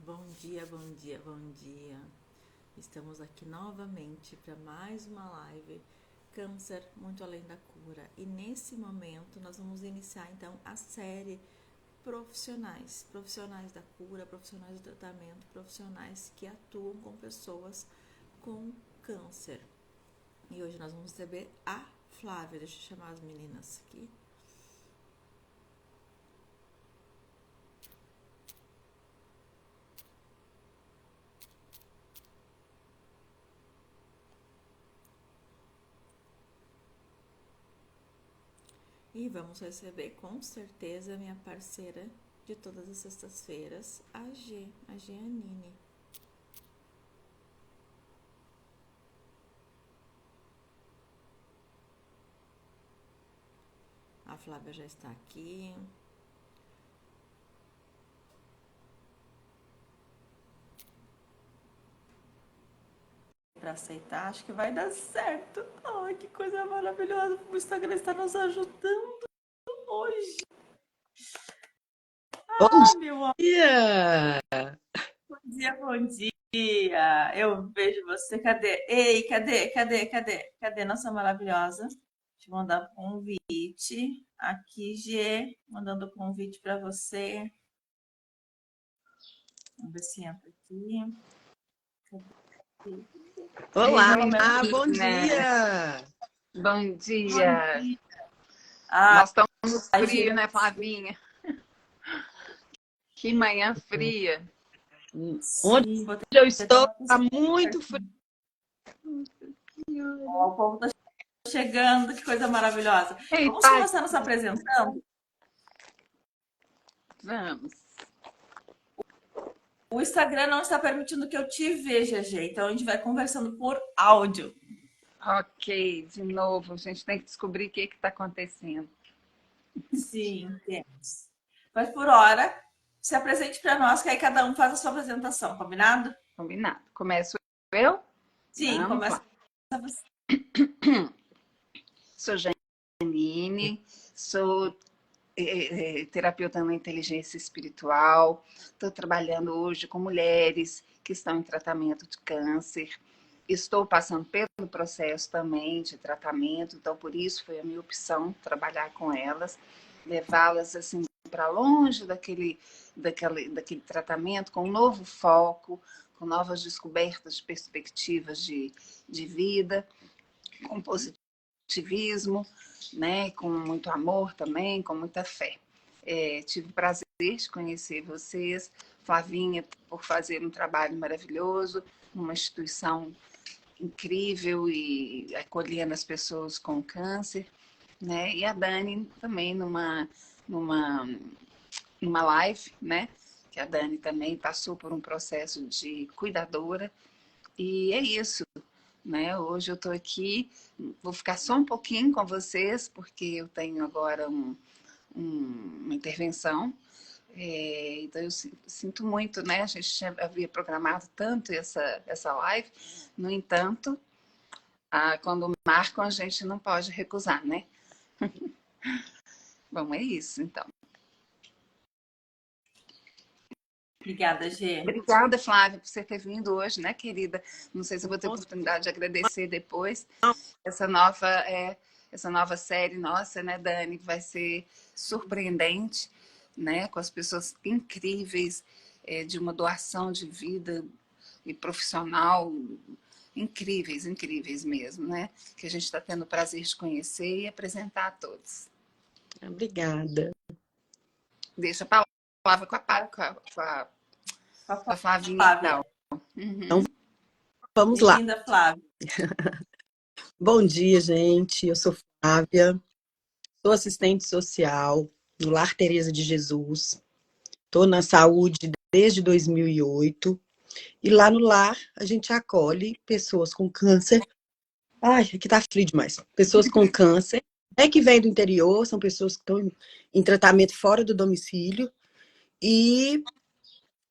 Bom dia, bom dia, bom dia. Estamos aqui novamente para mais uma live Câncer muito além da cura. E nesse momento nós vamos iniciar então a série profissionais da cura, profissionais do tratamento, profissionais que atuam com pessoas com câncer. E hoje nós vamos receber a Flávia. Deixa eu chamar as meninas aqui. E vamos receber com certeza minha parceira de todas as sextas-feiras, a Giannini. A Flávia já está aqui. Para aceitar, acho que vai dar certo. Ai, que coisa maravilhosa. O Instagram está nos ajudando hoje. Bom dia! Bom dia, bom dia. Eu vejo você. Cadê? Ei, cadê nossa maravilhosa? Deixa eu mandar convite. Aqui, G, mandando convite para você. Vamos ver se entra aqui. Olá, Bom bom dia! Bom dia! Ah, Nós estamos frios, né, Flavinha? Que manhã fria. Onde eu estou, está muito frio. O povo está chegando, que coisa maravilhosa. Ei, Vamos pai. começar nos apresentando? Vamos. O Instagram não está permitindo que eu te veja, G, então a gente vai conversando por áudio. Ok, de novo, a gente tem que descobrir o que está acontecendo. Sim, temos. Mas por hora, se apresente para nós, que aí cada um faz a sua apresentação, combinado? Combinado. Começo eu? Sim, Vamos começa lá. você. Sou Janine, sou terapeuta na inteligência espiritual. Estou trabalhando hoje com mulheres que estão em tratamento de câncer. Estou passando pelo processo também de tratamento, então por isso foi a minha opção trabalhar com elas, levá-las assim para longe daquele tratamento, com um novo foco, com novas descobertas de perspectivas de vida, com positivismo, né, com muito amor também, com muita fé. Tive o prazer de conhecer vocês, Flavinha, por fazer um trabalho maravilhoso, uma instituição incrível e acolhendo as pessoas com câncer, né? E a Dani também numa live, né? Que a Dani também passou por um processo de cuidadora. E é isso, né? Hoje eu estou aqui, vou ficar só um pouquinho com vocês, porque eu tenho agora uma intervenção. Então eu sinto muito, né? A gente havia programado tanto essa live, no entanto, quando marcam a gente não pode recusar, né? Bom, é isso, então. Obrigada, Gê. Obrigada, Flávia, por você ter vindo hoje, né, querida? Não sei se eu vou ter oportunidade de agradecer depois. Essa nova série nossa, né, Dani, vai ser surpreendente, né, com as pessoas incríveis, de uma doação de vida e profissional incríveis, incríveis mesmo, né? Que a gente está tendo o prazer de conhecer e apresentar a todos. Obrigada. Deixa a palavra com a Flavinha, então. Então, vamos lá. Bem-vinda, Flávia. Bom dia, gente. Eu sou Flávia, sou assistente social no Lar Teresa de Jesus. Estou na saúde desde 2008. E lá no lar, a gente acolhe pessoas com câncer. Ai, aqui tá frio demais. Pessoas com câncer, que vêm do interior, são pessoas que estão em tratamento fora do domicílio. E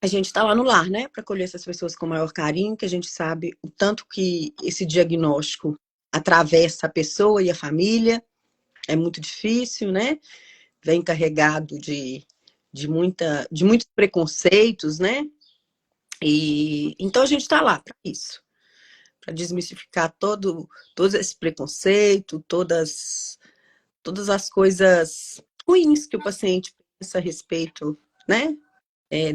a gente está lá no lar, né, para acolher essas pessoas com maior carinho, que a gente sabe o tanto que esse diagnóstico atravessa a pessoa e a família. É muito difícil, né? Vem carregado de muitos preconceitos, né? E então a gente está lá para isso, para desmistificar todo esse preconceito, todas as coisas ruins que o paciente pensa a respeito, né,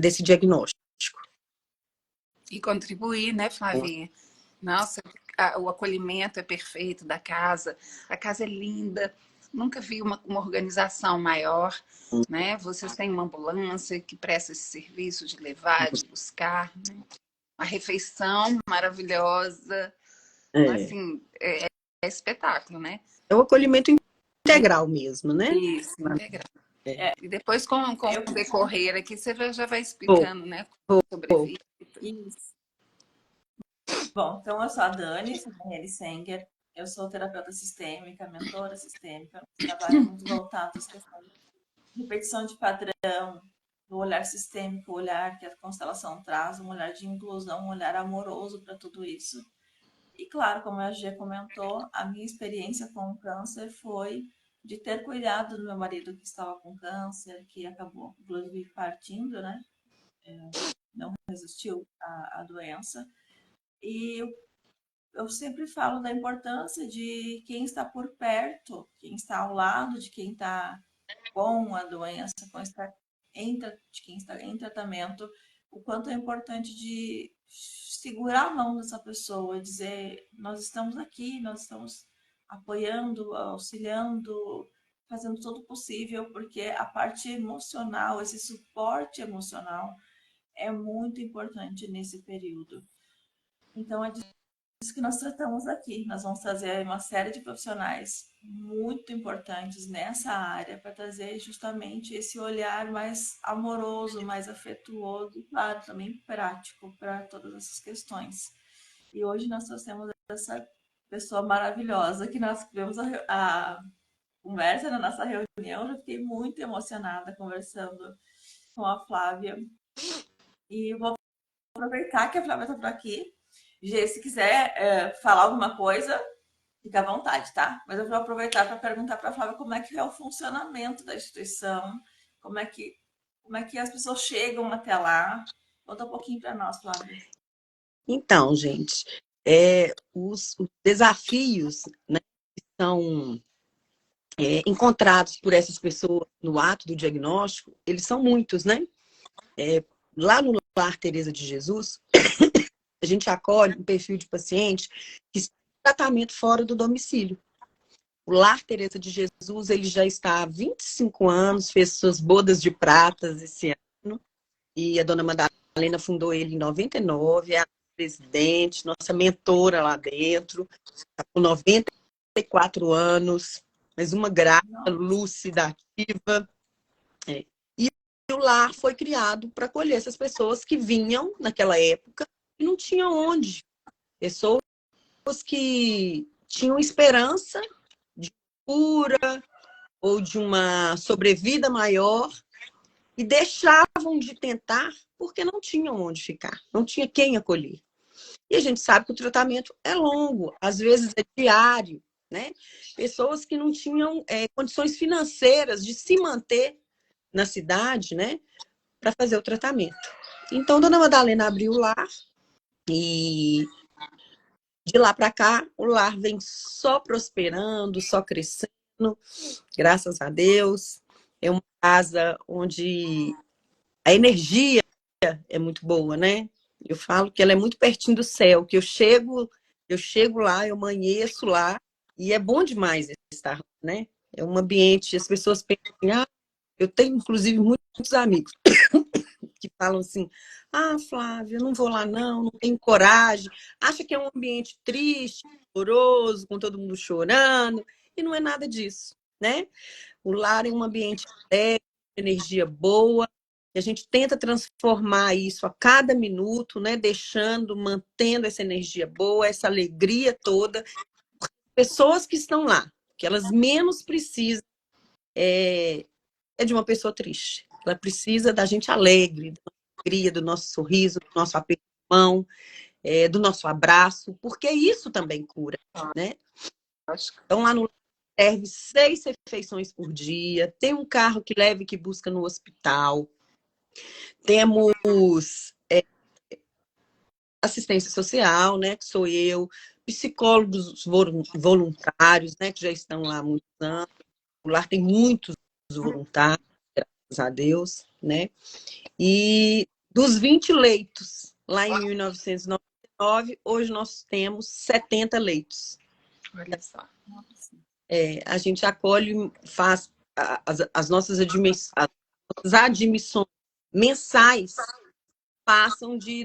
desse diagnóstico. E contribuir, né, Flavinha? Nossa, o acolhimento é perfeito da casa, a casa é linda, nunca vi uma organização maior, né? Vocês têm uma ambulância que presta esse serviço de levar, de buscar, né? Uma refeição maravilhosa, É, assim, é espetáculo, né? é o acolhimento integral mesmo, né? Isso, integral. É, E depois, com eu, o decorrer aqui, você já vai Vou, explicando, né, sobre vou. vida. isso. Bom, então eu sou a Dani, sou Daniele Senger, eu sou terapeuta sistêmica, mentora sistêmica, trabalho muito voltado às questões de repetição de padrão, do olhar sistêmico, o olhar que a constelação traz, um olhar de inclusão, um olhar amoroso para tudo isso. E claro, como a Gia comentou, a minha experiência com o câncer foi de ter cuidado do meu marido que estava com câncer, que acabou, inclusive, partindo, né? Não resistiu à doença. E eu sempre falo da importância de quem está por perto, quem está ao lado de quem está com a doença, de quem está em tratamento, o quanto é importante de segurar a mão dessa pessoa, dizer, nós estamos aqui, nós estamos apoiando, auxiliando, fazendo todo o possível, porque a parte emocional, esse suporte emocional é muito importante nesse período. Então, é isso que nós tratamos aqui. Nós vamos trazer uma série de profissionais muito importantes nessa área para trazer justamente esse olhar mais amoroso, mais afetuoso e, claro, também prático para todas essas questões. E hoje nós trouxemos essa pessoa maravilhosa que nós tivemos a conversa na nossa reunião. Eu fiquei muito emocionada conversando com a Flávia. E vou aproveitar que a Flávia está por aqui. Gê, se quiser falar alguma coisa, fica à vontade, tá? Mas eu vou aproveitar para perguntar para a Flávia como é que é o funcionamento da instituição, como é que as pessoas chegam até lá. Conta um pouquinho para nós, Flávia. Então, gente, os desafios, né, que são encontrados por essas pessoas no ato do diagnóstico, eles são muitos, né? Lá no Lar Teresa de Jesus, a gente acolhe um perfil de paciente que está em tratamento fora do domicílio. O Lar Teresa de Jesus, ele já está há 25 anos, fez suas bodas de pratas esse ano, e a dona Madalena fundou ele em 99, é a presidente, nossa mentora lá dentro, está com 94 anos, mas uma grata, lúcida, ativa. E o lar foi criado para acolher essas pessoas que vinham, naquela época, e não tinham onde. Pessoas que tinham esperança de cura ou de uma sobrevida maior e deixavam de tentar porque não tinham onde ficar, não tinha quem acolher. E a gente sabe que o tratamento é longo, às vezes é diário, né? Pessoas que não tinham condições financeiras de se manter na cidade, né, para fazer o tratamento. Então, Dona Madalena abriu o lar e de lá para cá o lar vem só prosperando, só crescendo, graças a Deus. É uma casa onde a energia é muito boa, né? Eu falo que ela é muito pertinho do céu, que eu chego lá, eu amanheço lá, e é bom demais estar lá, né? É um ambiente, as pessoas pensam, eu tenho inclusive muitos amigos que falam assim, Flávia, não vou lá não tenho coragem, acha que é um ambiente triste, doloroso, com todo mundo chorando, e não é nada disso, né? O lar é um ambiente alegre, energia boa, e a gente tenta transformar isso a cada minuto, né? Mantendo essa energia boa, essa alegria toda. Pessoas que estão lá, que elas menos precisam é de uma pessoa triste. Ela precisa da gente alegre, da alegria, do nosso sorriso, do nosso aperto de mão, do nosso abraço, porque isso também cura, né? Então, lá no serve 6 refeições por dia, tem um carro que leva e que busca no hospital, temos assistência social, né, que sou eu, psicólogos voluntários, né, que já estão lá há muitos anos. O lar tem muitos voluntários, graças a Deus, né? E dos 20 leitos, lá em 1999, hoje nós temos 70 leitos. Olha só. A gente acolhe, faz as nossas admissões mensais passam de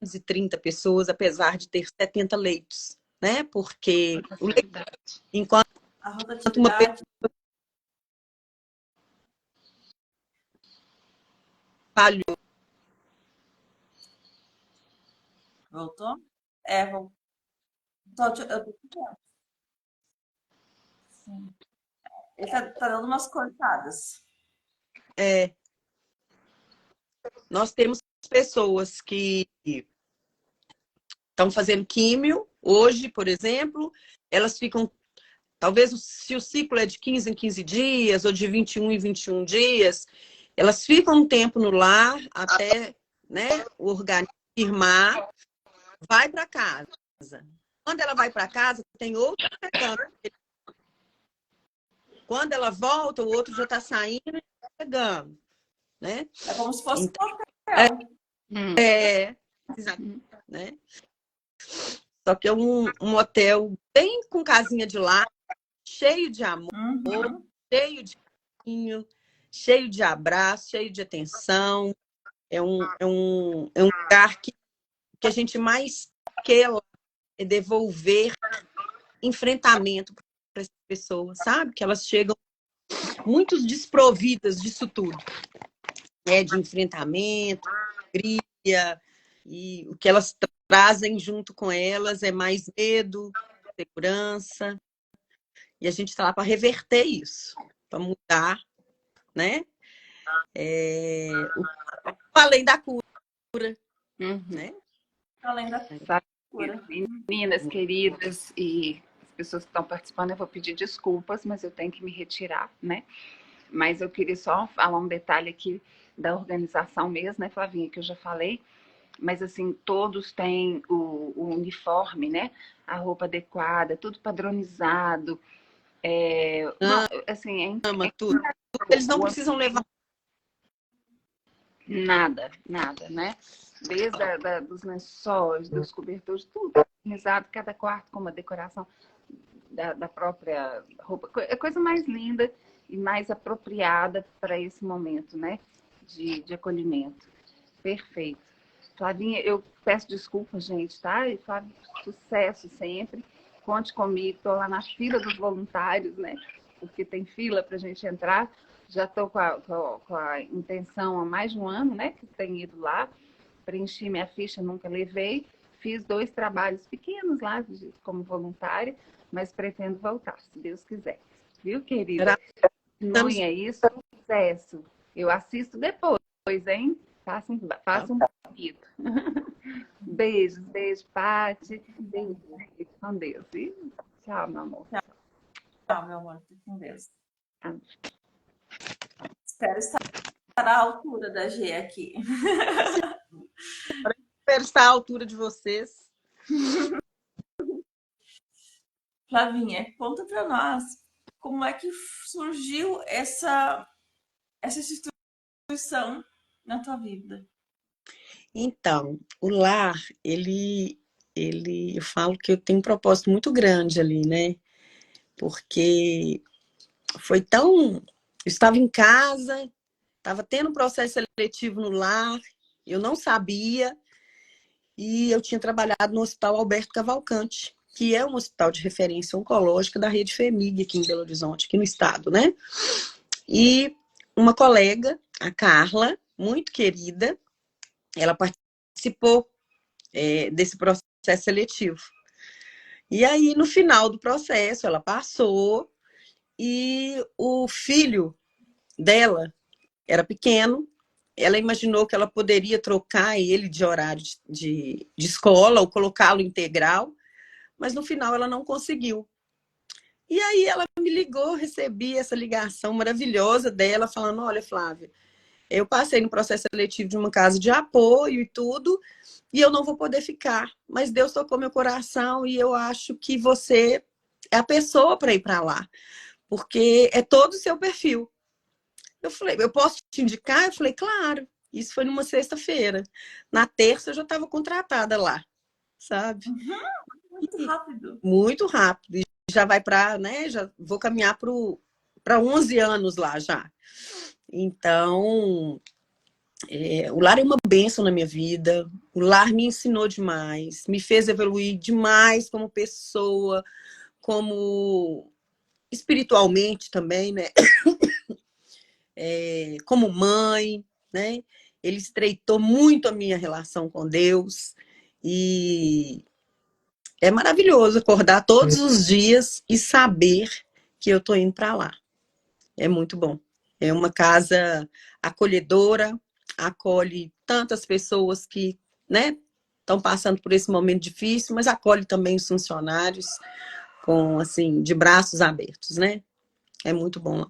230 pessoas, apesar de ter 70 leitos, né? Porque o leito, enquanto A uma rotatividade. falhou, Voltou? Voltou. Eu tô escutando. Sim. Ele tá dando umas cortadas. nós temos pessoas que estão fazendo químio hoje, por exemplo, elas ficam, talvez se o ciclo é de 15 em 15 dias ou de 21 em 21 dias, elas ficam um tempo no lar até, né, o organismo firmar, vai para casa. Quando ela vai para casa, tem outro chegando. Quando ela volta, o outro já está saindo e chegando, né? É como se fosse Então, papel. exato, né? Só que é um hotel bem com casinha de lar, cheio de amor, cheio de carinho, cheio de abraço, cheio de atenção. É um lugar que a gente mais quer é devolver enfrentamento para essas pessoas, sabe? Que elas chegam muito desprovidas disso tudo, né? De enfrentamento, alegria, e o que elas trazem junto com elas é mais medo, segurança, e a gente está lá para reverter isso, para mudar, né? Além da cura, né? Além da cura. Meninas queridas e as pessoas que estão participando, eu vou pedir desculpas, mas eu tenho que me retirar, né? Mas eu queria só falar um detalhe aqui da organização mesmo, né, Flavinha, que eu já falei. Mas, assim, todos têm o uniforme, né? A roupa adequada, tudo padronizado. Não, assim, tudo. Eles não precisam levar nada, né? Desde dos lençóis, dos cobertores, tudo organizado, cada quarto com uma decoração da própria roupa. É coisa mais linda e mais apropriada para esse momento, né? De acolhimento. Perfeito. Flavinha, eu peço desculpas, gente, tá? E Flávio, sucesso sempre. Conte comigo, estou lá na fila dos voluntários, né? Porque tem fila para a gente entrar. Já estou com a intenção há mais de um ano, né? Que tenho ido lá. Preenchi minha ficha, nunca levei. Fiz 2 trabalhos pequenos lá como voluntária, mas pretendo voltar, se Deus quiser. Viu, querida? Não é isso, sucesso. Eu assisto depois, hein? Faça um pedido. Beijos, Pati. Beijo com Deus. E tchau, meu amor. Tchau, meu amor. Fique com Deus. Espero estar à altura da G aqui. Espero estar à altura de vocês. Flavinha, conta para nós como é que surgiu essa instituição na tua vida. Então, o lar, eu falo que eu tenho um propósito muito grande ali, né? Porque foi tão... Eu estava em casa, estava tendo um processo seletivo no lar, eu não sabia, e eu tinha trabalhado no Hospital Alberto Cavalcante, que é um hospital de referência oncológica da rede FHEMIG aqui em Belo Horizonte, aqui no estado, né? E uma colega, a Carla, muito querida, ela participou desse processo seletivo. E aí, no final do processo, ela passou e o filho dela era pequeno, ela imaginou que ela poderia trocar ele de horário de escola ou colocá-lo integral, mas no final ela não conseguiu. E aí ela me ligou, recebi essa ligação maravilhosa dela, falando, olha, Flávia, eu passei no processo seletivo de uma casa de apoio e tudo, e eu não vou poder ficar. Mas Deus tocou meu coração e eu acho que você é a pessoa para ir para lá, porque é todo o seu perfil. Eu falei, eu posso te indicar? Eu falei, claro. Isso foi numa sexta-feira. Na terça eu já estava contratada lá, sabe? Uhum, muito rápido. Muito rápido. E já vai para, né? Já vou caminhar para 11 anos lá já. Então, o lar é uma bênção na minha vida. O lar me ensinou demais, me fez evoluir demais como pessoa, como espiritualmente também, né? Como mãe, né? Ele estreitou muito a minha relação com Deus e é maravilhoso acordar todos os dias e saber que eu tô indo para lá. É muito bom. É uma casa acolhedora, acolhe tantas pessoas que, né, estão passando por esse momento difícil, mas acolhe também os funcionários com, assim, de braços abertos, né? É muito bom lá.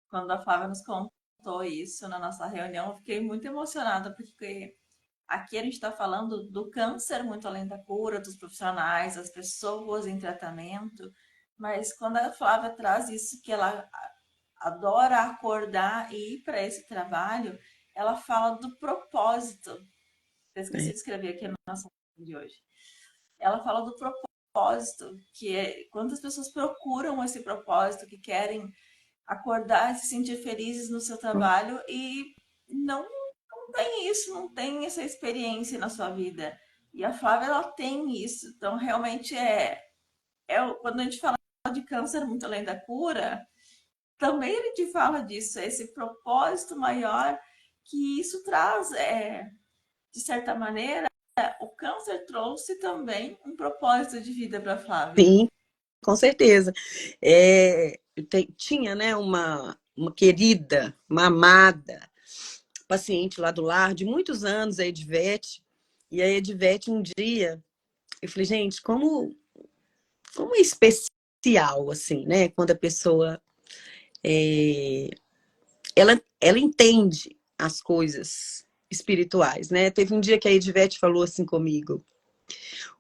Quando a Flávia nos contou isso na nossa reunião, eu fiquei muito emocionada, porque aqui a gente está falando do câncer muito além da cura, dos profissionais, das pessoas em tratamento, mas quando a Flávia traz isso, que ela adora acordar e ir para esse trabalho, ela fala do propósito. Eu esqueci É. de escrever aqui na nossa de hoje. Ela fala do propósito, que é quantas pessoas procuram esse propósito, que querem acordar e se sentir felizes no seu trabalho e não tem isso, não tem essa experiência na sua vida. E a Flávia, ela tem isso. Então, realmente, quando a gente fala de câncer muito além da cura, também a gente fala disso, esse propósito maior que isso traz, de certa maneira, o câncer trouxe também um propósito de vida para a Flávia. Sim, com certeza. Tinha, né, uma querida, uma amada paciente lá do lar de muitos anos, a Edvete. E a Edvete, um dia, eu falei, gente, como é especial, assim, né? Quando a pessoa, ela entende as coisas espirituais, né? Teve um dia que a Edvete falou assim comigo,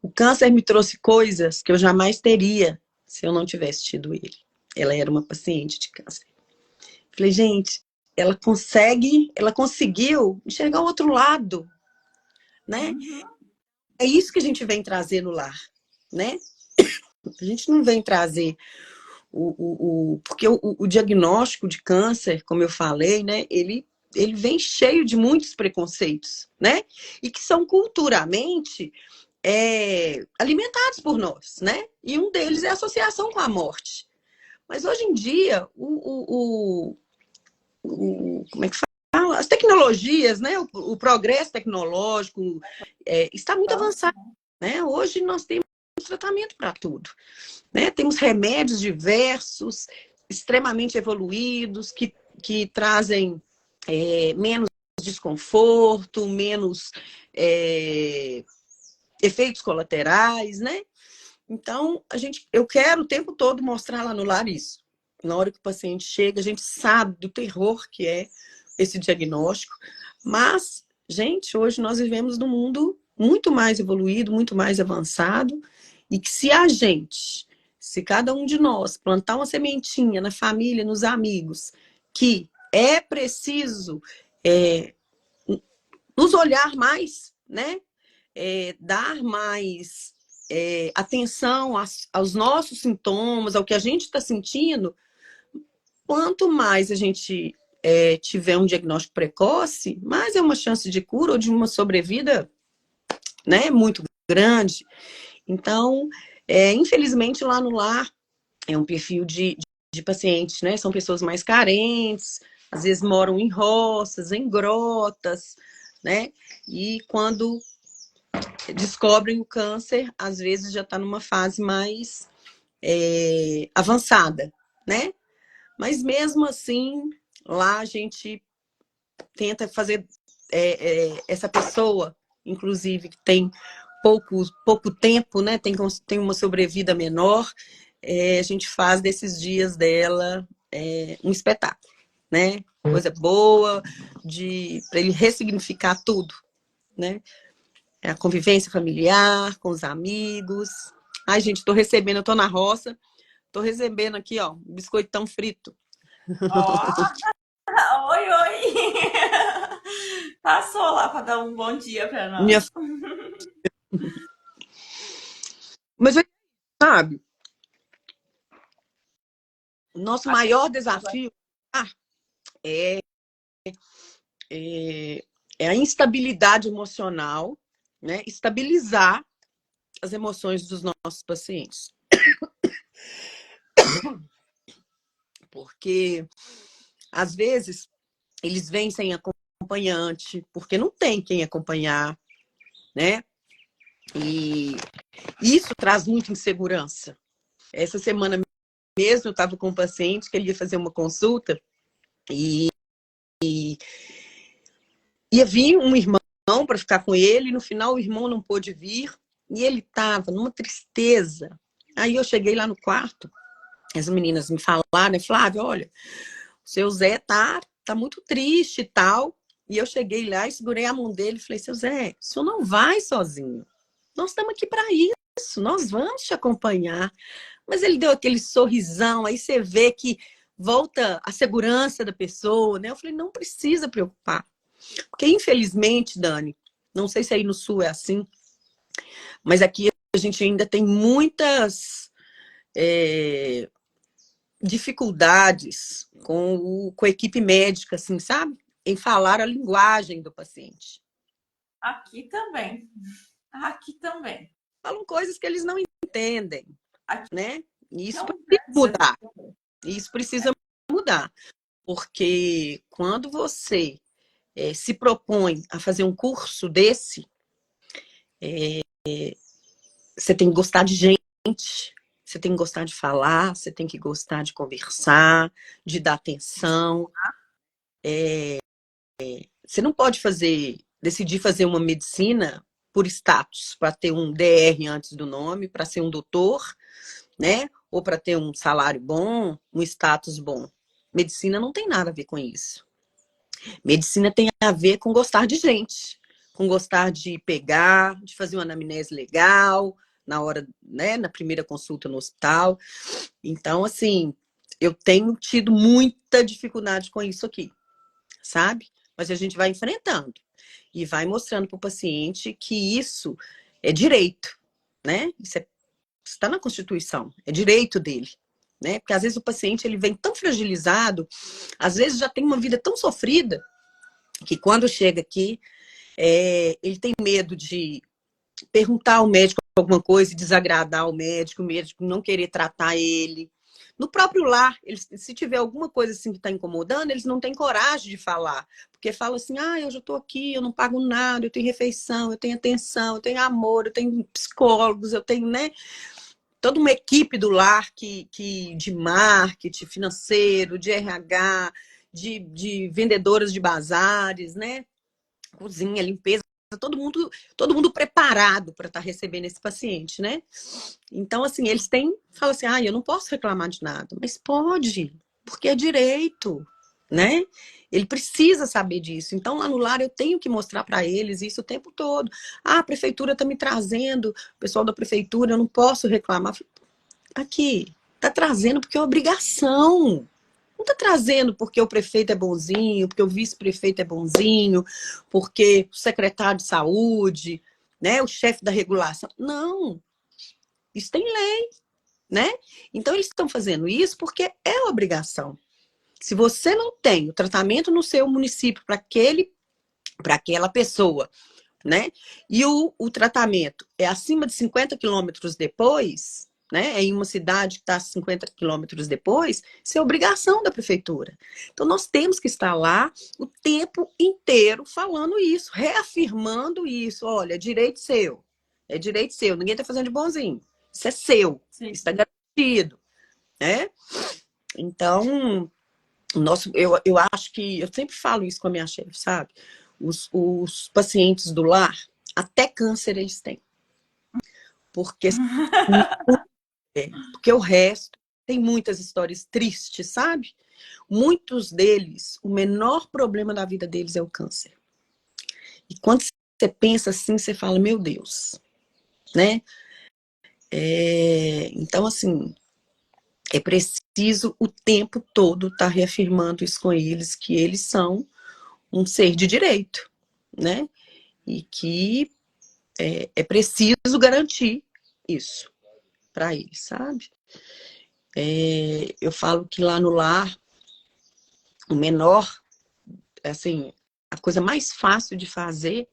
o câncer me trouxe coisas que eu jamais teria se eu não tivesse tido ele. Ela era uma paciente de câncer. Falei, gente, ela conseguiu enxergar o outro lado, né? Uhum. É isso que a gente vem trazer no lar, né? A gente não vem trazer porque o diagnóstico de câncer, como eu falei, né? Ele vem cheio de muitos preconceitos, né? E que são culturalmente alimentados por nós, né? E um deles é a associação com a morte. Mas hoje em dia, como é que fala? As tecnologias, né? O progresso tecnológico está muito avançado, né? Hoje nós temos tratamento para tudo, né? Temos remédios diversos, extremamente evoluídos, que trazem menos desconforto, menos efeitos colaterais, né? Então, eu quero o tempo todo mostrar lá no lar isso. Na hora que o paciente chega, a gente sabe do terror que é esse diagnóstico, mas, gente, hoje nós vivemos num mundo muito mais evoluído, muito mais avançado, e que se cada um de nós plantar uma sementinha na família, nos amigos, que é preciso nos olhar mais, né? Dar mais atenção aos nossos sintomas, ao que a gente está sentindo, quanto mais a gente tiver um diagnóstico precoce, mais é uma chance de cura ou de uma sobrevida, né, muito grande. Então, infelizmente, lá no lar, é um perfil de pacientes, né? São pessoas mais carentes, às vezes moram em roças, em grotas, né? E quando descobrem o câncer, às vezes já está numa fase mais avançada, né? Mas mesmo assim, lá a gente tenta fazer essa pessoa, inclusive, que tem pouco tempo, né? Tem uma sobrevida menor, a gente faz desses dias dela um espetáculo, né? Coisa boa, para ele ressignificar tudo, né? É a convivência familiar, com os amigos. Ai, gente, tô recebendo, eu tô na roça, tô recebendo aqui, ó, um biscoitão frito. Ó, oi, oi. Passou lá para dar um bom dia para Minha... nós. Mas, sabe, o nosso maior desafio é, é, é a instabilidade emocional, né? Estabilizar as emoções dos nossos pacientes. Porque, às vezes, eles vêm sem acompanhante, porque não tem quem acompanhar, né? E isso traz muita insegurança. Essa semana mesmo eu estava com um paciente que ele ia fazer uma consulta e ia vir um irmão para ficar com ele, e no final o irmão não pôde vir, e ele estava numa tristeza. Aí eu cheguei lá no quarto, as meninas me falaram, né, Flávia, olha, o seu Zé tá muito triste e tal. E eu cheguei lá e segurei a mão dele e falei, seu Zé, o senhor não vai sozinho. Nós estamos aqui para isso, nós vamos te acompanhar. Mas ele deu aquele sorrisão, aí você vê que volta a segurança da pessoa, né? Eu falei, não precisa preocupar. Porque, infelizmente, Dani, não sei se aí no Sul é assim, mas aqui a gente ainda tem muitas dificuldades com a equipe médica, assim, sabe? Em falar a linguagem do paciente. Aqui também. Aqui também. Falam coisas que eles não entendem, Aqui né? E isso não precisa cansa. mudar. Isso precisa mudar. Porque quando você se propõe a fazer um curso desse, você tem que gostar de gente, você tem que gostar de falar, você tem que gostar de conversar, de dar atenção. Você não pode decidir fazer uma medicina por status, para ter um DR antes do nome, para ser um doutor, né? Ou para ter um salário bom, um status bom. Medicina não tem nada a ver com isso. Medicina tem a ver com gostar de gente, com gostar de pegar, de fazer uma anamnese legal na hora, né, na primeira consulta no hospital. Então, assim, eu tenho tido muita dificuldade com isso aqui, sabe? Mas a gente vai enfrentando e vai mostrando para o paciente que isso é direito, né? Isso está na Constituição, é direito dele. Né? Porque às vezes o paciente ele vem tão fragilizado, às vezes já tem uma vida tão sofrida, que quando chega aqui, ele tem medo de perguntar ao médico alguma coisa e desagradar o médico não querer tratar ele. No próprio lar, se tiver alguma coisa assim que está incomodando, eles não têm coragem de falar. Porque fala assim, eu já estou aqui, eu não pago nada, eu tenho refeição, eu tenho atenção, eu tenho amor, eu tenho psicólogos, eu tenho, né, toda uma equipe do lar de marketing financeiro, de RH, de vendedoras de bazares, né? Cozinha, limpeza, todo mundo preparado para estar recebendo esse paciente, né? Então, assim, falam assim, eu não posso reclamar de nada, mas pode, porque é direito, né? Ele precisa saber disso. Então, lá no lar, eu tenho que mostrar para eles isso o tempo todo. A prefeitura está me trazendo, o pessoal da prefeitura, eu não posso reclamar. Aqui, está trazendo porque é obrigação. Não está trazendo porque o prefeito é bonzinho, porque o vice-prefeito é bonzinho, porque o secretário de saúde, né, o chefe da regulação. Não, isso tem lei, né? Então eles estão fazendo isso porque é obrigação. Se você não tem o tratamento no seu município para aquela pessoa, né? E o tratamento é acima de 50 quilômetros depois, né? Em uma cidade que está a 50 quilômetros depois, isso é obrigação da prefeitura. Então, nós temos que estar lá o tempo inteiro falando isso, reafirmando isso. Olha, é direito seu. É direito seu. Ninguém está fazendo de bonzinho. Isso é seu. Sim. Isso está garantido. Né? Então, eu acho que... Eu sempre falo isso com a minha chefe, sabe? Os pacientes do lar, até câncer eles têm. Porque o resto tem muitas histórias tristes, sabe? Muitos deles, o menor problema da vida deles é o câncer. E quando você pensa assim, você fala, meu Deus, né? Então, assim, é preciso o tempo todo estar reafirmando isso com eles, que eles são um ser de direito, né? E que é preciso garantir isso para eles, sabe? Eu falo que lá no lar, o menor, assim, a coisa mais fácil de fazer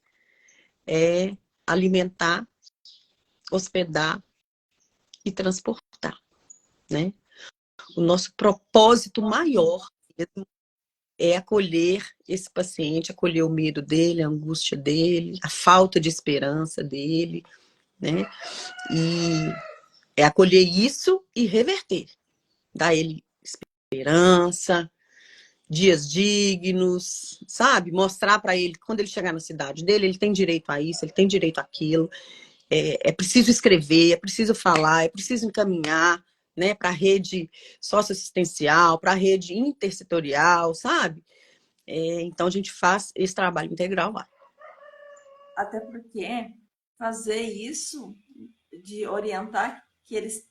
é alimentar, hospedar e transportar, né? O nosso propósito maior é acolher esse paciente, acolher o medo dele, a angústia dele, a falta de esperança dele, né? E é acolher isso e reverter, dar ele esperança, dias dignos, sabe? Mostrar para ele que quando ele chegar na cidade dele, ele tem direito a isso, ele tem direito àquilo. É preciso escrever, é preciso falar, é preciso encaminhar, né, para a rede socioassistencial, para a rede intersetorial, sabe? Então a gente faz esse trabalho integral lá. Até porque fazer isso, de orientar que eles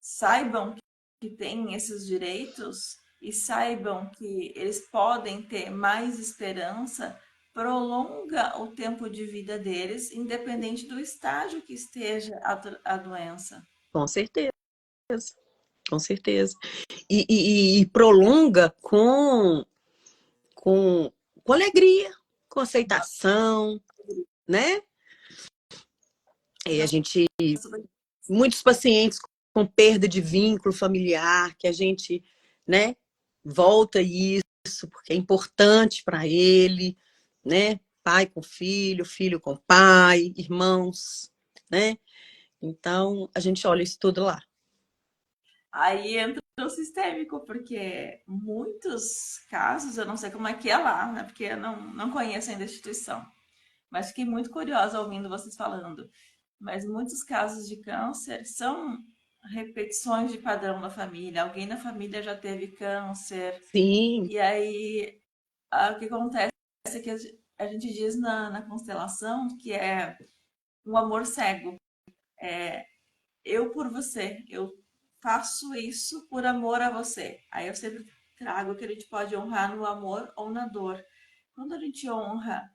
saibam que têm esses direitos e saibam que eles podem ter mais esperança, prolonga o tempo de vida deles, independente do estágio que esteja a doença. Com certeza, com certeza. E prolonga com, com alegria, com aceitação, né? A gente, muitos pacientes com perda de vínculo familiar, que a gente, né, volta isso, porque é importante para ele, né? Pai com filho, filho com pai, irmãos, né? Então, a gente olha isso tudo lá. Aí entra o sistêmico, porque muitos casos, eu não sei como é que é lá, né? Porque eu não conheço ainda a instituição, mas fiquei muito curiosa ouvindo vocês falando. Mas muitos casos de câncer são repetições de padrão da família. Alguém na família já teve câncer. Sim, E aí, o que acontece é que a gente diz na constelação que é um amor cego. Eu por você, eu faço isso por amor a você. Aí eu sempre trago que a gente pode honrar no amor ou na dor. Quando a gente honra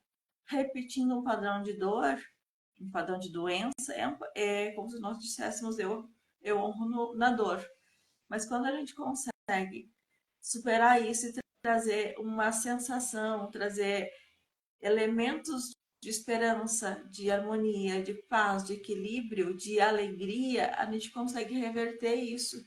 repetindo um padrão de dor, um padrão de doença, é como se nós disséssemos eu honro na dor. Mas quando a gente consegue superar isso e trazer uma sensação, trazer elementos de esperança, de harmonia, de paz, de equilíbrio, de alegria, a gente consegue reverter isso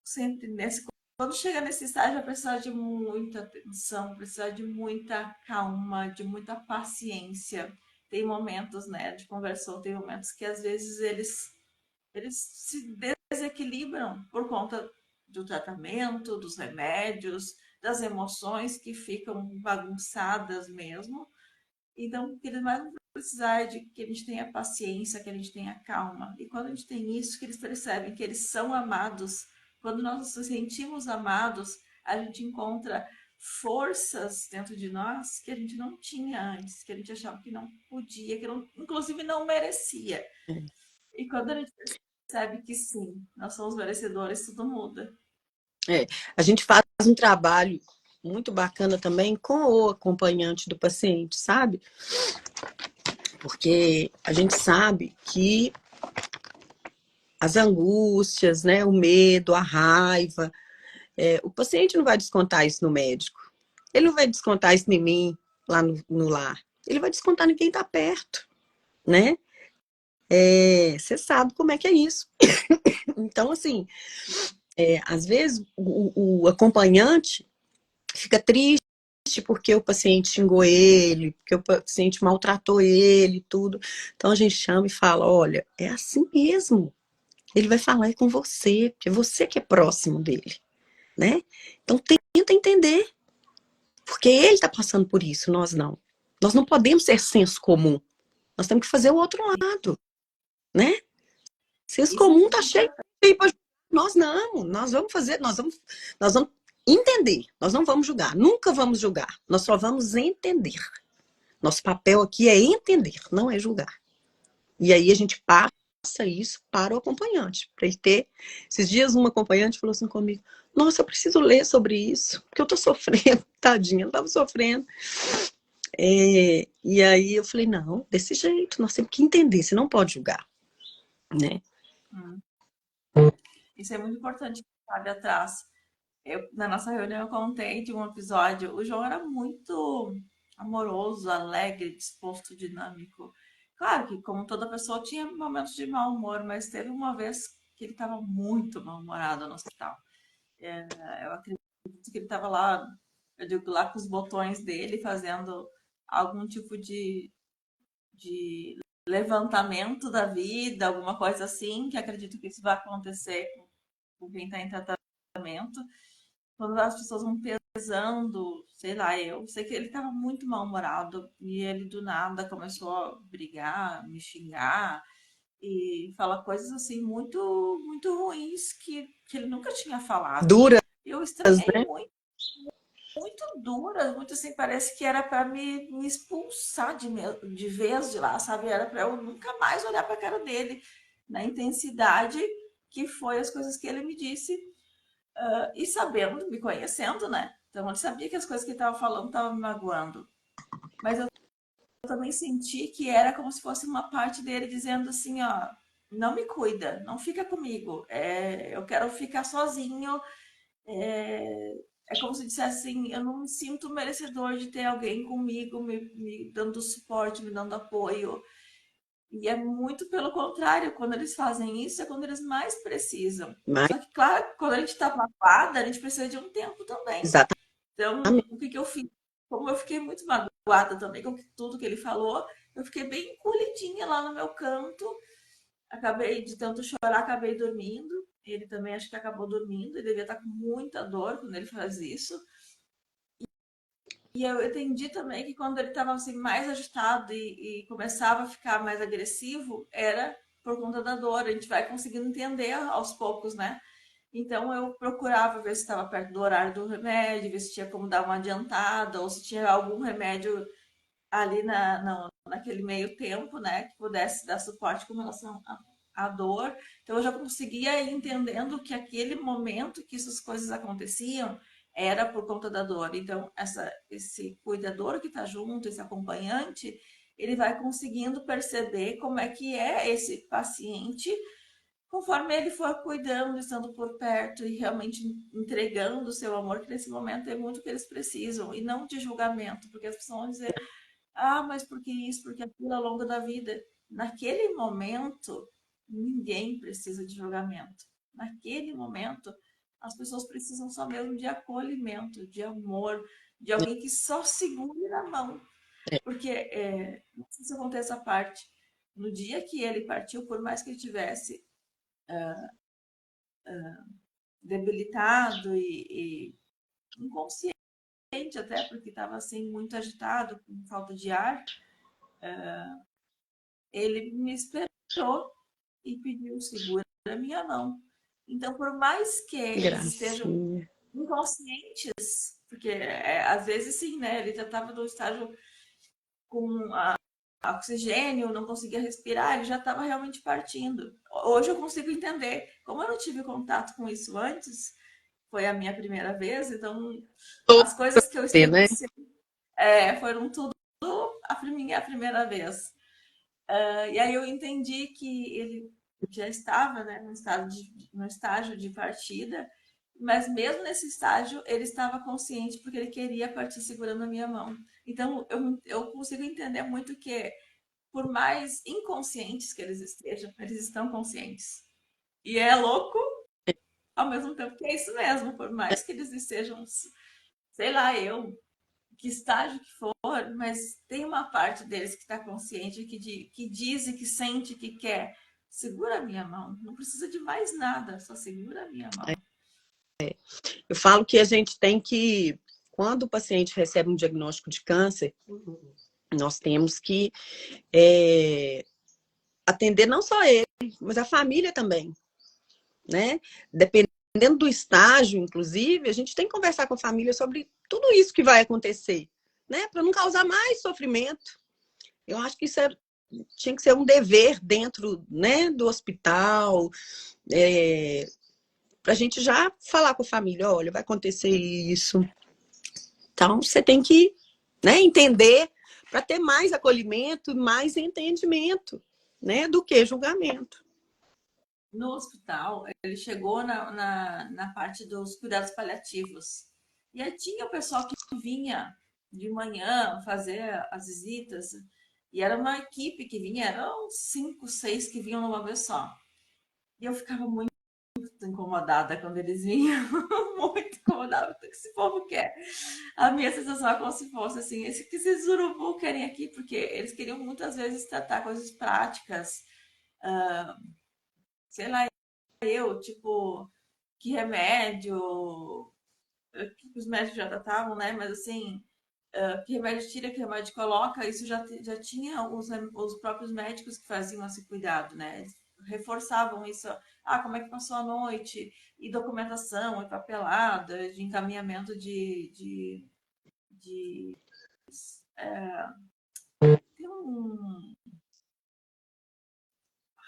sempre nesse. Quando chega nesse estágio, vai precisar de muita atenção, precisar de muita calma, de muita paciência. Tem momentos, né, de conversão, tem momentos que às vezes eles se desequilibram por conta do tratamento, dos remédios, das emoções que ficam bagunçadas mesmo. Então, o que eles mais vão precisar é de que a gente tenha paciência, que a gente tenha calma. E quando a gente tem isso, que eles percebem que eles são amados, quando nós nos sentimos amados, a gente encontra forças dentro de nós que a gente não tinha antes, que a gente achava que não podia, que não, inclusive não merecia. E quando a gente percebe que sim, nós somos merecedores, tudo muda. a gente faz um trabalho muito bacana também com o acompanhante do paciente, sabe? Porque a gente sabe que as angústias, né, o medo, a raiva, o paciente não vai descontar isso no médico. Ele não vai descontar isso em mim, lá no lar. Ele vai descontar em quem está perto, né? Você sabe como é que é isso. Então, assim, às vezes o acompanhante fica triste porque o paciente xingou ele, porque o paciente maltratou ele, tudo. Então a gente chama e fala, olha, é assim mesmo. Ele vai falar com você, porque você que é próximo dele, né? Então tenta entender, porque ele está passando por isso, nós não. Nós não podemos ser senso comum. Nós temos que fazer o outro lado, né? Senso Isso é comum muito tá cheio para nós não. Nós vamos entender. Nós não vamos julgar. Nunca vamos julgar. Nós só vamos entender, Nosso papel aqui é entender, não é julgar. E aí a gente passa isso para o acompanhante, para ele ter... Esses dias uma acompanhante falou assim comigo, nossa, eu preciso ler sobre isso, porque eu tô sofrendo, tadinha, eu tava sofrendo. E aí eu falei, não, desse jeito, nós temos que entender, você não pode julgar, né? Isso é muito importante, sabe, atrás. Na nossa reunião eu contei de um episódio, o João era muito amoroso, alegre, disposto, dinâmico. Claro que, como toda pessoa, tinha momentos de mau humor, mas teve uma vez que ele estava muito mal-humorado no hospital. Eu acredito que ele estava lá, eu digo lá com os botões dele, fazendo algum tipo de levantamento da vida, alguma coisa assim, que acredito que isso vai acontecer com quem está em tratamento. Quando as pessoas vão pesando, sei lá, eu sei que ele estava muito mal-humorado e ele do nada começou a brigar, me xingar e falar coisas assim muito ruins que ele nunca tinha falado. Duras, E eu estranhei né? muito duras, muito assim, parece que era para me expulsar de vez de lá, sabe? Era para eu nunca mais olhar para a cara dele na intensidade que foi as coisas que ele me disse. E sabendo, me conhecendo, né? Então eu sabia que as coisas que ele estava falando estavam me magoando. Mas eu também senti que era como se fosse uma parte dele dizendo assim, ó, não me cuida, não fica comigo. Eu quero ficar sozinho. É como se dissesse assim, eu não me sinto merecedor de ter alguém comigo, me dando suporte, me dando apoio. E é muito pelo contrário, quando eles fazem isso, é quando eles mais precisam. Mas, Só que, claro, quando a gente está magoada, a gente precisa de um tempo também. exatamente. Então, o que eu fiz? Como eu fiquei muito magoada também com tudo que ele falou, eu fiquei bem encolhidinha lá no meu canto. Acabei, de tanto chorar, acabei dormindo. Ele também acho que acabou dormindo. Ele devia estar com muita dor quando ele faz isso. E eu entendi também que quando ele estava assim, mais agitado e começava a ficar mais agressivo, era por conta da dor. A gente vai conseguindo entender aos poucos, né? Então eu procurava ver se estava perto do horário do remédio, ver se tinha como dar uma adiantada, ou se tinha algum remédio ali naquele meio tempo, né? Que pudesse dar suporte com relação à dor. Então eu já conseguia ir entendendo que aquele momento que essas coisas aconteciam era por conta da dor. Então, esse cuidador que está junto, esse acompanhante, ele vai conseguindo perceber como é que é esse paciente, conforme ele for cuidando, estando por perto e realmente entregando o seu amor, que nesse momento é muito o que eles precisam, e não de julgamento, porque as pessoas vão dizer, ah, mas por que isso, porque aquilo ao longo da vida. Naquele momento, ninguém precisa de julgamento. Naquele momento, as pessoas precisam só mesmo de acolhimento, de amor, de alguém que só segure na mão. Porque, não sei se eu contei essa parte, no dia que ele partiu, por mais que ele tivesse debilitado e inconsciente até, porque estava assim muito agitado, com falta de ar, ele me esperou e pediu segura a minha mão. Então, por mais que eles estejam Gracinha. inconscientes, porque às vezes sim, né? Ele já estava no estágio com oxigênio, não conseguia respirar, ele já estava realmente partindo. Hoje eu consigo entender. Como eu não tive contato com isso antes, foi a minha primeira vez, então as coisas que eu Você, né? experienciei foram tudo a minha primeira vez. E aí eu entendi que ele já estava, né, no estágio de partida, mas mesmo nesse estágio ele estava consciente porque ele queria partir segurando a minha mão. Então eu consigo entender muito que por mais inconscientes que eles estejam, eles estão conscientes. E é louco ao mesmo tempo que é isso mesmo, por mais que eles estejam, sei lá, que estágio que for, mas tem uma parte deles que está consciente, que diz e que sente que quer. Segura a minha mão, não precisa de mais nada, só segura a minha mão. Eu falo que a gente tem que, quando o paciente recebe um diagnóstico de câncer, nós temos que atender não só ele, mas a família também, né? Dependendo do estágio, inclusive, a gente tem que conversar com a família sobre tudo isso que vai acontecer. né? Para não causar mais sofrimento. Eu acho que isso tinha que ser um dever dentro, né, do hospital, para a gente já falar com a família, olha, vai acontecer isso. Então, você tem que, né, entender para ter mais acolhimento e mais entendimento, né, do que julgamento. No hospital, ele chegou na parte dos cuidados paliativos. E aí tinha o pessoal que vinha de manhã fazer as visitas. E era uma equipe que vinha, eram 5, 6 que vinham numa vez só. E eu ficava muito incomodada quando eles vinham. Muito incomodada. O que esse povo quer? A minha sensação é como se fosse assim, esse que esses urubu querem aqui, porque eles queriam muitas vezes tratar coisas práticas, sei lá, tipo, que remédio, que os médicos já tratavam, né? Mas assim, que remédio tira, que remédio coloca, isso já tinha os próprios médicos que faziam esse cuidado, né? Eles reforçavam isso. Ah, como é que passou a noite? E documentação, e papelada, de encaminhamento de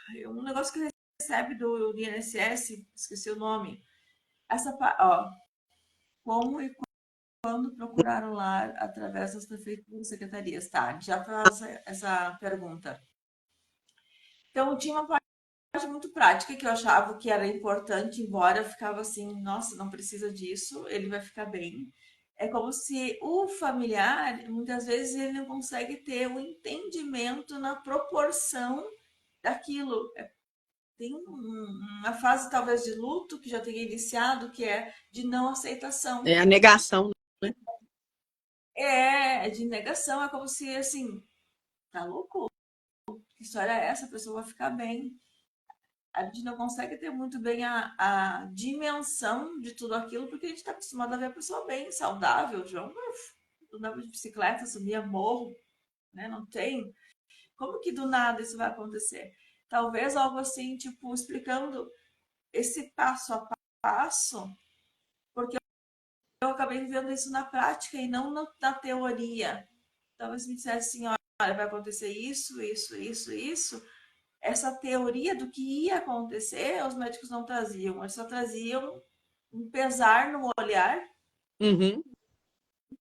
tem um negócio que recebe do INSS, esqueci o nome. Ó, como e quando procurar o lar através das prefeituras e secretarias? Tá, já faz essa pergunta. Então, tinha uma parte muito prática que eu achava que era importante, embora eu ficava assim, nossa, não precisa disso, ele vai ficar bem. É como se o familiar, muitas vezes, ele não consegue ter o entendimento na proporção daquilo. Tem uma fase, talvez, de luto que já tenha iniciado, que é de não aceitação. É a negação, né? De negação, é como se, assim, tá louco? Que história é essa? A pessoa vai ficar bem. A gente não consegue ter muito bem a dimensão de tudo aquilo, porque a gente está acostumado a ver a pessoa bem, saudável. João andava de bicicleta, subia morro, né? Não tem. Como que do nada isso vai acontecer? Talvez algo assim, tipo, explicando esse passo a passo, porque eu acabei vivendo isso na prática e não na teoria. Talvez me dissesse assim, olha, vai acontecer isso, isso, isso, isso. Essa teoria do que ia acontecer, os médicos não traziam. Eles só traziam um pesar no olhar. Uhum.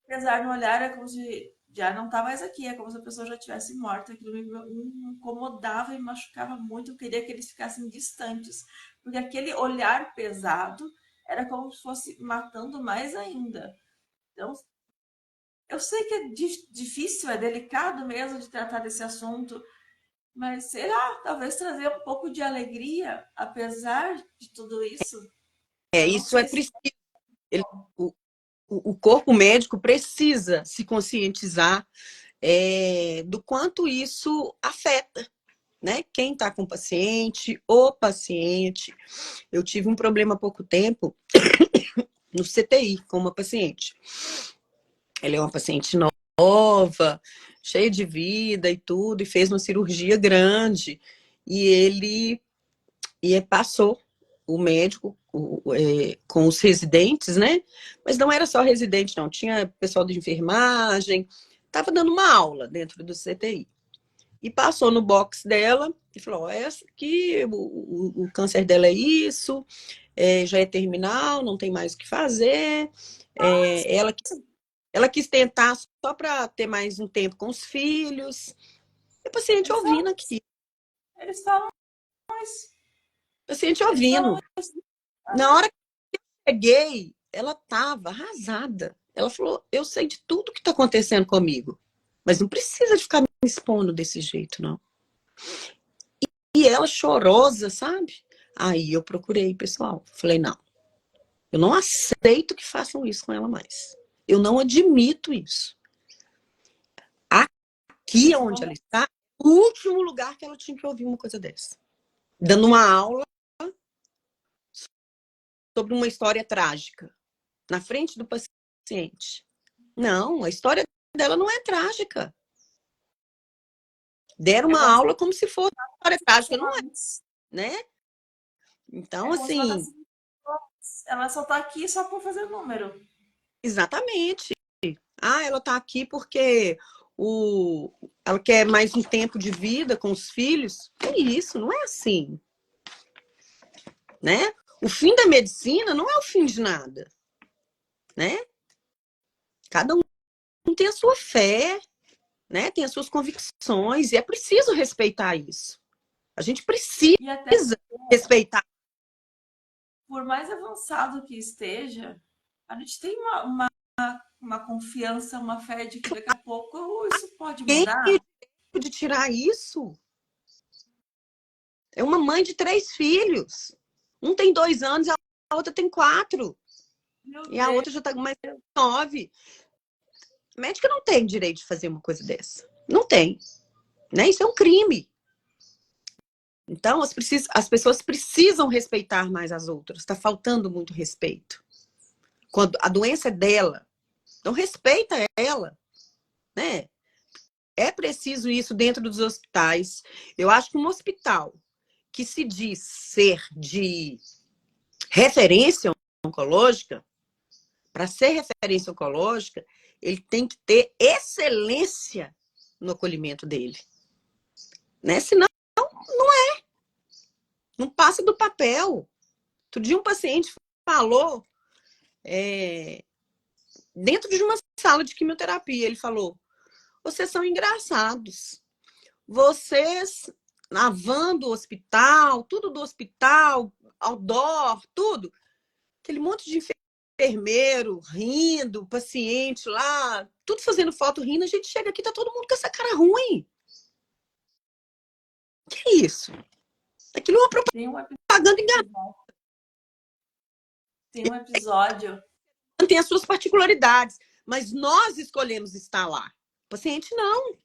Pesar no olhar é como se já não tá mais aqui, é como se a pessoa já tivesse morta. Aquilo me incomodava e me machucava muito. Eu queria que eles ficassem distantes, porque aquele olhar pesado era como se fosse matando mais ainda. Então, eu sei que é difícil, é delicado mesmo de tratar desse assunto, mas sei lá, talvez trazer um pouco de alegria, apesar de tudo isso. Eu não Isso é sei se. preciso. Ele, o corpo médico precisa se conscientizar do quanto isso afeta, né? Quem está com o paciente, o paciente. Eu tive um problema há pouco tempo no CTI com uma paciente. Ela é uma paciente nova, cheia de vida e tudo, e fez uma cirurgia grande. E ele passou o médico com os residentes, né? Mas não era só residente, não. Tinha pessoal de enfermagem. Estava dando uma aula dentro do CTI. E passou no box dela e falou, essa aqui, o câncer dela é isso, já é terminal, não tem mais o que fazer. Ela quis tentar só para ter mais um tempo com os filhos. E o paciente Eles falam, ouvindo aqui. eles falam isso. O paciente Eles falam ouvindo. isso. Na hora que eu cheguei, ela estava arrasada. Ela falou, eu sei de tudo que está acontecendo comigo, mas não precisa de ficar me expondo desse jeito, não. E ela chorosa, sabe? Aí eu procurei, pessoal. Falei, não, eu não aceito que façam isso com ela mais. Eu não admito isso. Aqui onde ela está, o último lugar que ela tinha que ouvir uma coisa dessa. Dando uma aula sobre uma história trágica, na frente do paciente. Não, a história dela não é trágica. Deram uma aula como se fosse uma história trágica, não é, né? Então, assim... Ela só tá aqui só por fazer número. Exatamente. Ah, ela está aqui porque ela quer mais um tempo de vida com os filhos. É isso, não é assim, né? O fim da medicina não é o fim de nada, né? Cada um tem a sua fé, né? Tem as suas convicções e é preciso respeitar isso. A gente precisa E até respeitar. por mais avançado que esteja, a gente tem uma confiança, uma fé de que daqui a pouco isso pode Quem mudar. de tirar isso? É uma mãe de 3 filhos. Um tem 2 anos, a outra tem 4. Meu E a Deus. outra já está com mais 9. A médica não tem direito de fazer uma coisa dessa. Não tem. Né? Isso é um crime. Então, as pessoas precisam respeitar mais as outras. Está faltando muito respeito. Quando a doença é dela, então respeita ela. Né? É preciso isso dentro dos hospitais. Eu acho que um hospital que se diz ser de referência oncológica, para ser referência oncológica, ele tem que ter excelência no acolhimento dele. Né? Senão, não passa do papel. Outro dia um paciente falou, dentro de uma sala de quimioterapia, ele falou, vocês são engraçados. Vocês, na van do hospital, tudo do hospital, outdoor, tudo, aquele monte de enfermeiro rindo, paciente lá, tudo fazendo foto rindo, a gente chega aqui, tá todo mundo com essa cara ruim. Que é isso? Aquilo é uma propaganda enganada. Tem um episódio. Tem as suas particularidades, mas nós escolhemos estar lá. O paciente não.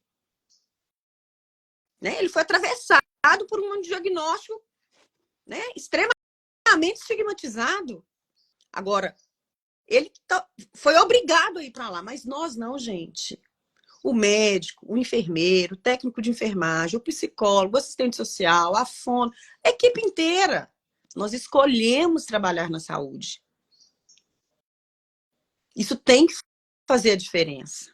Né? Ele foi atravessado por um diagnóstico, né, extremamente estigmatizado. Agora, ele foi obrigado a ir para lá, mas nós não, gente. O médico, o enfermeiro, o técnico de enfermagem, o psicólogo, o assistente social, a fono, a equipe inteira. Nós escolhemos trabalhar na saúde. Isso tem que fazer a diferença.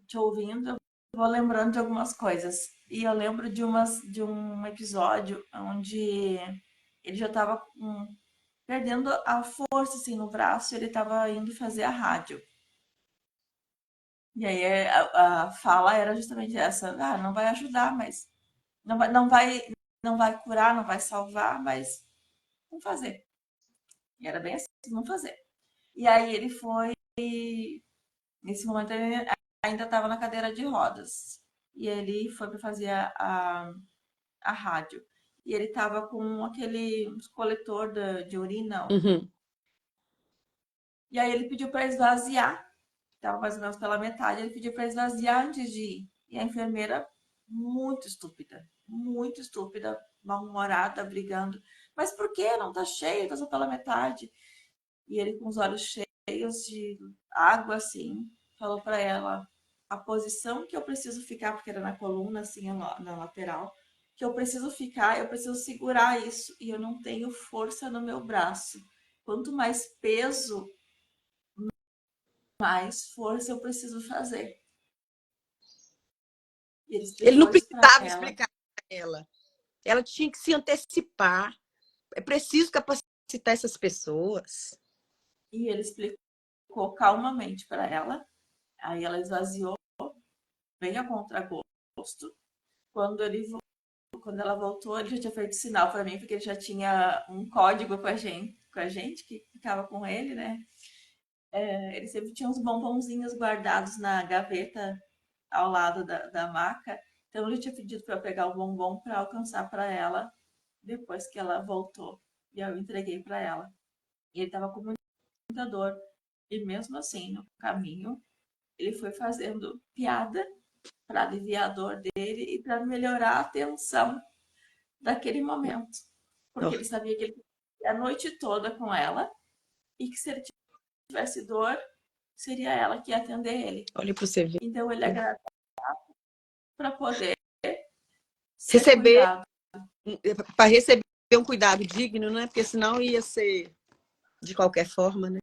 Te ouvindo, eu vou lembrando de algumas coisas. E eu lembro de um episódio onde ele já estava perdendo a força assim, no braço e ele estava indo fazer a rádio. E aí a fala era justamente essa: ah, não vai ajudar, mas não vai curar, não vai salvar, mas vamos fazer. E era bem assim, vamos fazer. E aí ele foi, nesse momento ele ainda estava na cadeira de rodas. E ele foi para fazer a rádio. E ele estava com aquele coletor de urina. Uhum. E aí ele pediu para esvaziar. Estava mais ou menos pela metade. Ele pediu para esvaziar antes de ir. E a enfermeira, muito estúpida, mal-humorada, brigando. Mas por que? Não tá cheio, tá só pela metade. E ele, com os olhos cheios de água, assim, falou para ela a posição que eu preciso ficar, porque era na coluna, assim, na lateral, que eu preciso ficar, eu preciso segurar isso, e eu não tenho força no meu braço. Quanto mais peso, mais força eu preciso fazer. E ele Ele não explicou isso para precisava ela. explicar para ela. Ela tinha que se antecipar. É preciso capacitar essas pessoas. E ele explicou calmamente para ela. Aí ela esvaziou, bem a contragosto. Quando ela voltou, ele já tinha feito sinal para mim, porque ele já tinha um código com a gente que ficava com ele, né? Ele sempre tinha uns bombonzinhos guardados na gaveta ao lado da maca. Então ele tinha pedido para eu pegar o bombom para alcançar para ela depois que ela voltou. E eu entreguei para ela. E ele estava com muita dor. E mesmo assim, no caminho, ele foi fazendo piada para aliviar a dor dele e para melhorar a tensão daquele momento. Porque ele sabia que ele ia a noite toda com ela e que se ele tivesse dor, seria ela que ia atender ele. Olha para você ver. Então ele agradeceu para poder ser Receber, cuidado. para receber um cuidado digno, né? Porque senão ia ser de qualquer forma, né?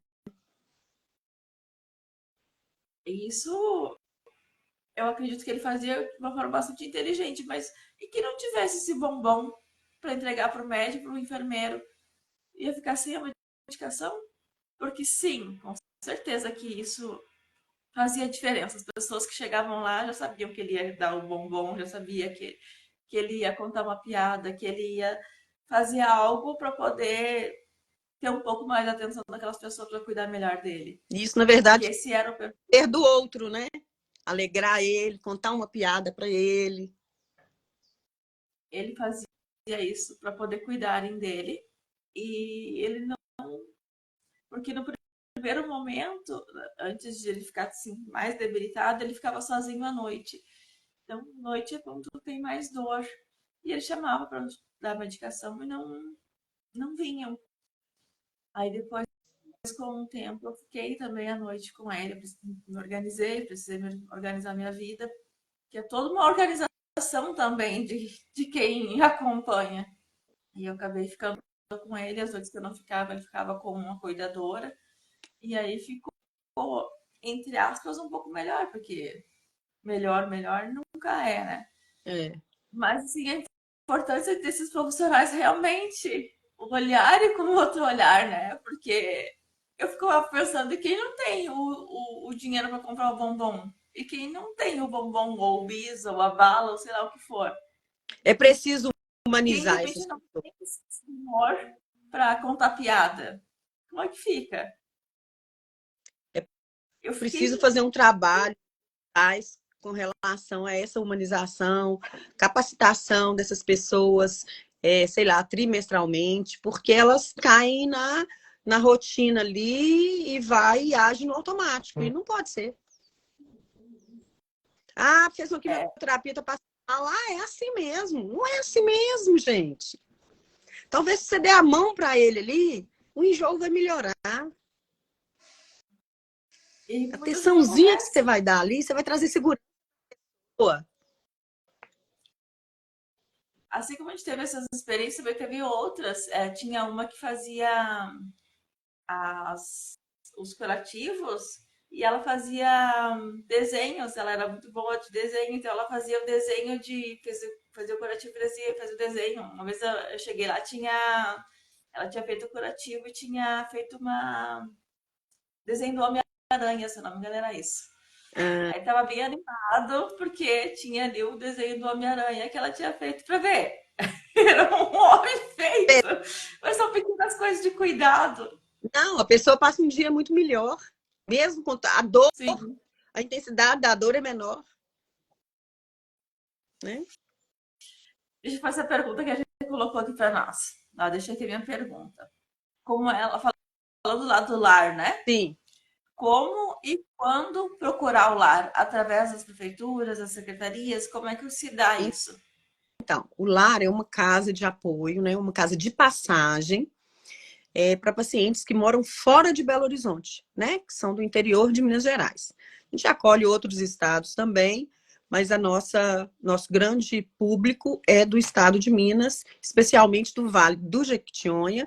E isso eu acredito que ele fazia de uma forma bastante inteligente, mas e que não tivesse esse bombom para entregar para o médico, para o enfermeiro, ia ficar sem a medicação? Porque sim, com certeza que isso fazia diferença. As pessoas que chegavam lá já sabiam que ele ia dar o bombom, já sabia que ele ia contar uma piada, que ele ia fazer algo para poder ter um pouco mais de atenção daquelas pessoas para cuidar melhor dele. Isso, na Porque verdade, esse era o ter do outro, né? Alegrar ele, contar uma piada para ele. ele fazia isso para poder cuidarem dele. E ele não. Porque no primeiro momento, antes de ele ficar assim, mais debilitado, ele ficava sozinho à noite. Então, noite é quando tem mais dor. E ele chamava para dar medicação e não vinham. Aí depois, com o tempo, eu fiquei também à noite com ele. Eu me organizei, precisei me organizar minha vida, que é toda uma organização também de quem acompanha. E eu acabei ficando com ele, as noites que eu não ficava, ele ficava com uma cuidadora. E aí ficou, entre aspas, um pouco melhor, porque melhor nunca é, né? É. Mas, assim, a importância desses profissionais realmente olharem com outro olhar, né? Porque eu ficava pensando, e quem não tem o dinheiro para comprar o bombom? E quem não tem o bombom, ou o bis, ou a bala, ou sei lá o que for? É preciso Quem de humanizar repente essas não pessoas. tem esse humor para contar piada? Como é que fica? É Eu preciso fiquei. fazer um trabalho mais com relação a essa humanização, capacitação dessas pessoas, sei lá, trimestralmente, porque elas caem na rotina ali e vai e age no automático. E não pode ser. Ah, fez uma É, quimioterapia, tá passando mal. Ah, é assim mesmo. Não é assim mesmo, gente. Talvez se você der a mão para ele ali, o enjoo vai melhorar. e A muitas vezes atençãozinha que você acontece. vai dar ali, você vai trazer segurança. Assim como a gente teve essas experiências, também teve outras. É, tinha uma que fazia os curativos e ela fazia desenhos, ela era muito boa de desenho, então ela fazia o desenho fazia o curativo e fazia o desenho. Uma vez eu cheguei lá, ela tinha feito o curativo e tinha feito uma desenho do Homem-Aranha, se não me engano era isso. Ah, Aí tava bem animado porque tinha ali o desenho do Homem-Aranha que ela tinha feito para ver. Era um homem feito. Mas são pequenas coisas de cuidado. não, a pessoa passa um dia muito melhor. Mesmo com a dor, Sim. a intensidade da dor é menor, né? Deixa eu fazer a pergunta que a gente colocou aqui para nós. Ah, deixa aqui a minha pergunta. Como ela falando lá do lar, né? Sim. Como e quando procurar o lar? Através das prefeituras, das secretarias? Como é que se dá isso? Então, o lar é uma casa de apoio, né? Uma casa de passagem para pacientes que moram fora de Belo Horizonte, né? Que são do interior de Minas Gerais. A gente acolhe outros estados também, mas nosso grande público é do estado de Minas, especialmente do Vale do Jequitinhonha,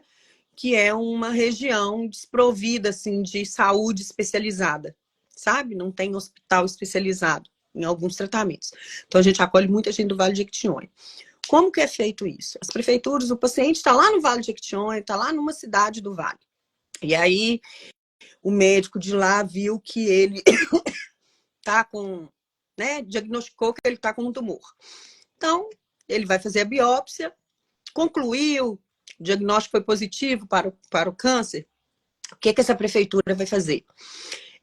que é uma região desprovida assim, de saúde especializada, sabe? Não tem hospital especializado em alguns tratamentos. Então, a gente acolhe muita gente do Vale do Jequitinhonha. Como que é feito isso? As prefeituras, o paciente está lá no Vale de Jequitinhonha, está lá numa cidade do Vale. E aí, o médico de lá viu que ele está com, né, diagnosticou que ele está com um tumor. Então, ele vai fazer a biópsia, concluiu, o diagnóstico foi positivo para o câncer. O que essa prefeitura vai fazer?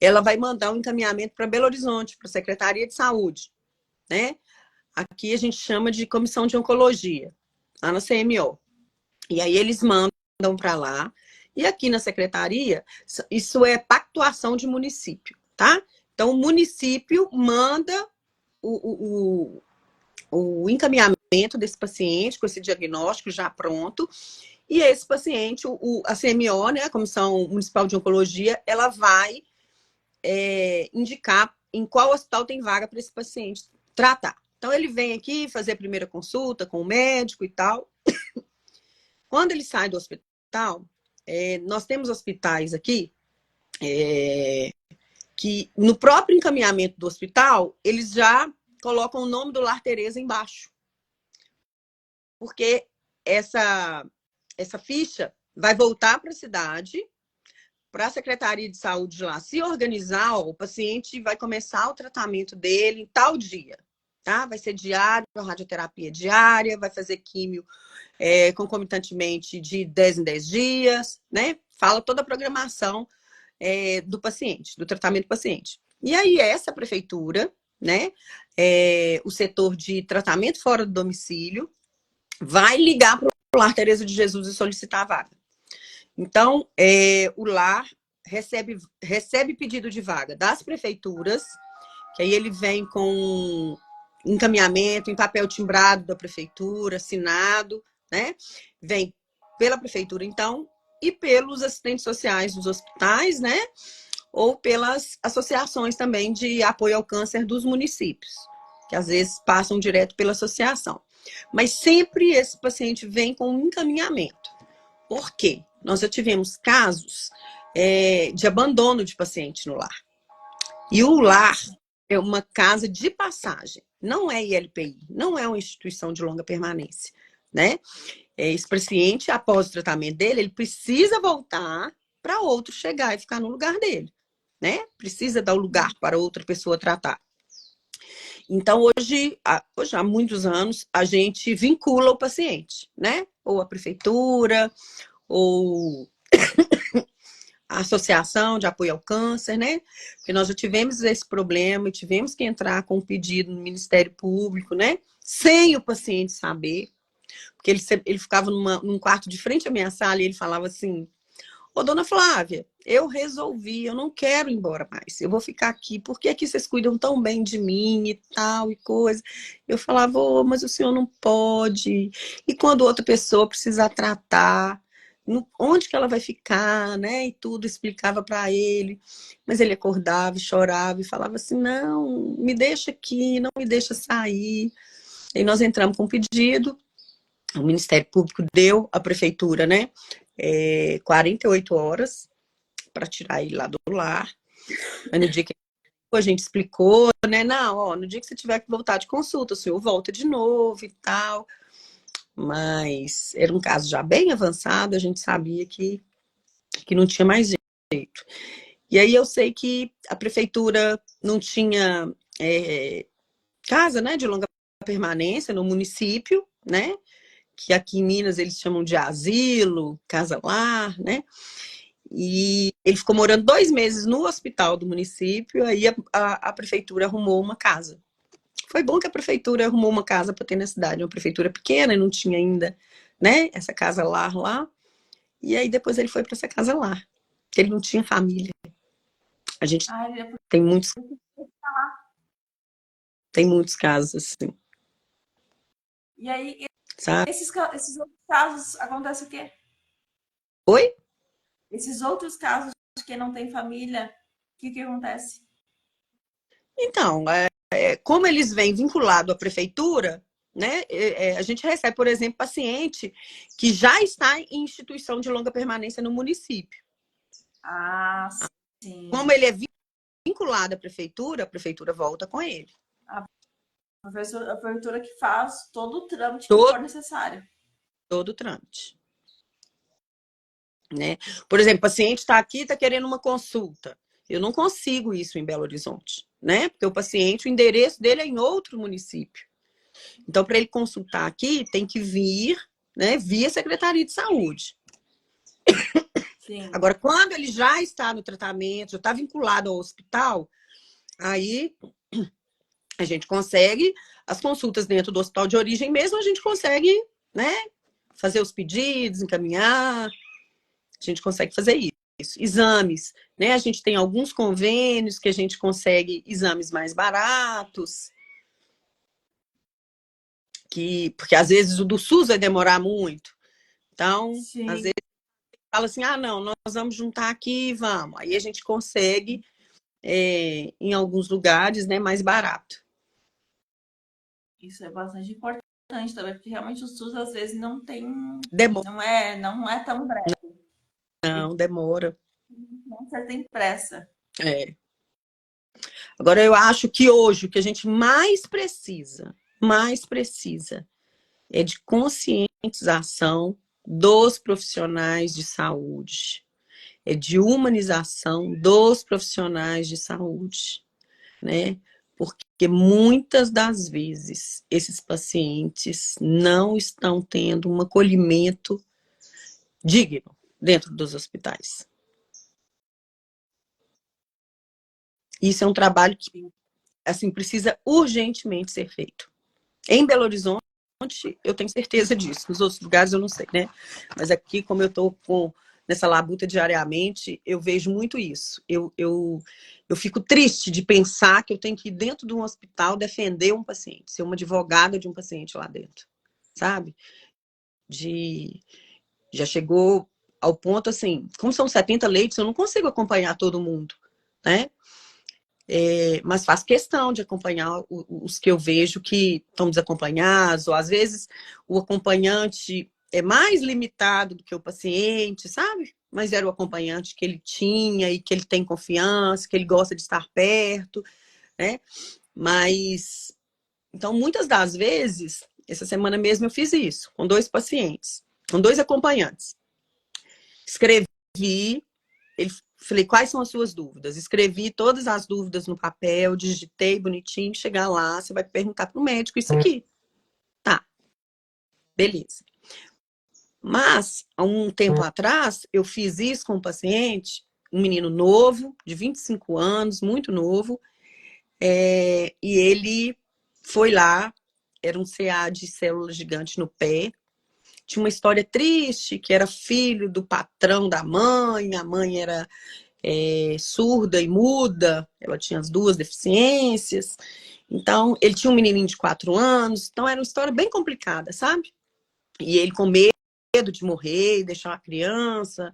Ela vai mandar um encaminhamento para Belo Horizonte, para a Secretaria de Saúde, né? Aqui a gente chama de Comissão de Oncologia, lá na CMO. E aí eles mandam para lá. E aqui na secretaria, isso é pactuação de município, tá? Então, o município manda o, o encaminhamento desse paciente com esse diagnóstico já pronto. E esse paciente, a CMO, né, a Comissão Municipal de Oncologia, ela vai indicar em qual hospital tem vaga para esse paciente tratar. Então, ele vem aqui fazer a primeira consulta com o médico e tal. Quando ele sai do hospital, nós temos hospitais aqui que no próprio encaminhamento do hospital, eles já colocam o nome do Lar Tereza embaixo. Porque essa ficha vai voltar para a cidade, para a Secretaria de Saúde de lá se organizar, ó, o paciente vai começar o tratamento dele em tal dia, tá? Vai ser diário, radioterapia diária, vai fazer químio concomitantemente de 10 em 10 dias, né? Fala toda a programação do paciente, do tratamento do paciente. E aí essa prefeitura, né? O setor de tratamento fora do domicílio vai ligar para o Lar Tereza de Jesus e solicitar a vaga. Então, o lar recebe pedido de vaga das prefeituras, que aí ele vem com encaminhamento em papel timbrado da prefeitura, assinado, né? Vem pela prefeitura, então, e pelos assistentes sociais dos hospitais, né? Ou pelas associações também de apoio ao câncer dos municípios, que às vezes passam direto pela associação. Mas sempre esse paciente vem com um encaminhamento. Por quê? Nós já tivemos casos de abandono de paciente no lar. E o lar é uma casa de passagem, não é ILPI, não é uma instituição de longa permanência, né? Esse paciente, após o tratamento dele, ele precisa voltar para outro chegar e ficar no lugar dele, né? Precisa dar o lugar para outra pessoa tratar. Então, hoje, há muitos anos, a gente vincula o paciente, né? Ou a prefeitura, ou a Associação de Apoio ao Câncer, né? Porque nós já tivemos esse problema e tivemos que entrar com um pedido no Ministério Público, né? Sem o paciente saber. Porque ele ficava num quarto de frente à minha sala e ele falava assim: ô, dona Flávia, eu resolvi, eu não quero ir embora mais, eu vou ficar aqui, porque aqui vocês cuidam tão bem de mim e tal e coisa. Eu falava: ô, mas o senhor não pode. E quando outra pessoa precisar tratar, onde que ela vai ficar, né? E tudo, explicava para ele. Mas ele acordava e chorava e falava assim: não, me deixa aqui, não me deixa sair. E nós entramos com um pedido, o Ministério Público deu à prefeitura, né? 48 horas para tirar ele lá do lar. Mas no dia que a gente explicou, né? Não, ó, no dia que você tiver que voltar de consulta, o senhor volta de novo e tal. Mas era um caso já bem avançado, a gente sabia que não tinha mais jeito. E aí eu sei que a prefeitura não tinha casa, né, de longa permanência no município, né? Que aqui em Minas eles chamam de asilo, casa-lar, né? E ele ficou morando 2 meses no hospital do município, aí a prefeitura arrumou uma casa. Foi bom que a prefeitura arrumou uma casa para ter na cidade, uma prefeitura pequena e não tinha ainda, né, essa casa-lar lá. E aí depois ele foi para essa casa-lar. Ele não tinha família. A gente tem muitos casos assim. E aí, sabe? Esses outros casos acontece o quê? Oi? Esses outros casos de quem não tem família, o que acontece? Então, como eles vêm vinculado à prefeitura, né? A gente recebe, por exemplo, paciente que já está em instituição de longa permanência no município. Ah, sim. Como ele é vinculado à prefeitura, a prefeitura volta com ele. A prefeitura que faz todo o trâmite que for necessário. Todo o trâmite. Né? Por exemplo, o paciente está aqui, está querendo uma consulta. Eu não consigo isso em Belo Horizonte, né? Porque o paciente, o endereço dele é em outro município. Então, para ele consultar aqui, tem que vir, né, via Secretaria de Saúde. Sim. Agora, quando ele já está no tratamento, já está vinculado ao hospital, aí a gente consegue as consultas dentro do hospital de origem mesmo, a gente consegue, né, fazer os pedidos, encaminhar, a gente consegue fazer isso. Exames, né, a gente tem alguns convênios que a gente consegue exames mais baratos, porque às vezes o do SUS vai demorar muito. Então, Sim. às vezes fala assim: ah, não, nós vamos juntar aqui e vamos. Aí a gente consegue, em alguns lugares, né, mais barato. Isso é bastante importante também, porque realmente o SUS às vezes não tem. Demora. Não é tão breve. Não, demora. Não, você tem pressa. Agora, eu acho que hoje o que a gente mais precisa é de conscientização dos profissionais de saúde, é de humanização dos profissionais de saúde, né? Porque muitas das vezes esses pacientes não estão tendo um acolhimento digno dentro dos hospitais. Isso é um trabalho que, assim, precisa urgentemente ser feito. Em Belo Horizonte, eu tenho certeza disso. Nos outros lugares eu não sei, né? Mas aqui, como eu estou nessa labuta diariamente, eu vejo muito isso. Eu fico triste de pensar que eu tenho que ir dentro de um hospital defender um paciente, ser uma advogada de um paciente lá dentro, sabe? Já chegou ao ponto, assim, como são 70 leitos, eu não consigo acompanhar todo mundo, né? Mas faço questão de acompanhar os que eu vejo que estão desacompanhados, ou às vezes o acompanhante é mais limitado do que o paciente, sabe? Mas era o acompanhante que ele tinha e que ele tem confiança, que ele gosta de estar perto, né? Mas, então, muitas das vezes, essa semana mesmo eu fiz isso, com 2 pacientes, com 2 acompanhantes. Escrevi, falei, quais são as suas dúvidas? Escrevi todas as dúvidas no papel, digitei bonitinho, chegar lá, você vai perguntar para o médico isso aqui. Tá, beleza. Mas, há um tempo atrás, eu fiz isso com um paciente, um menino novo, de 25 anos, muito novo, e ele foi lá, era um CA de célula gigante no pé, tinha uma história triste, que era filho do patrão da mãe, a mãe era surda e muda, ela tinha as 2 deficiências, então ele tinha um menininho de 4 anos, então era uma história bem complicada, sabe? E ele com medo de morrer, deixar uma criança,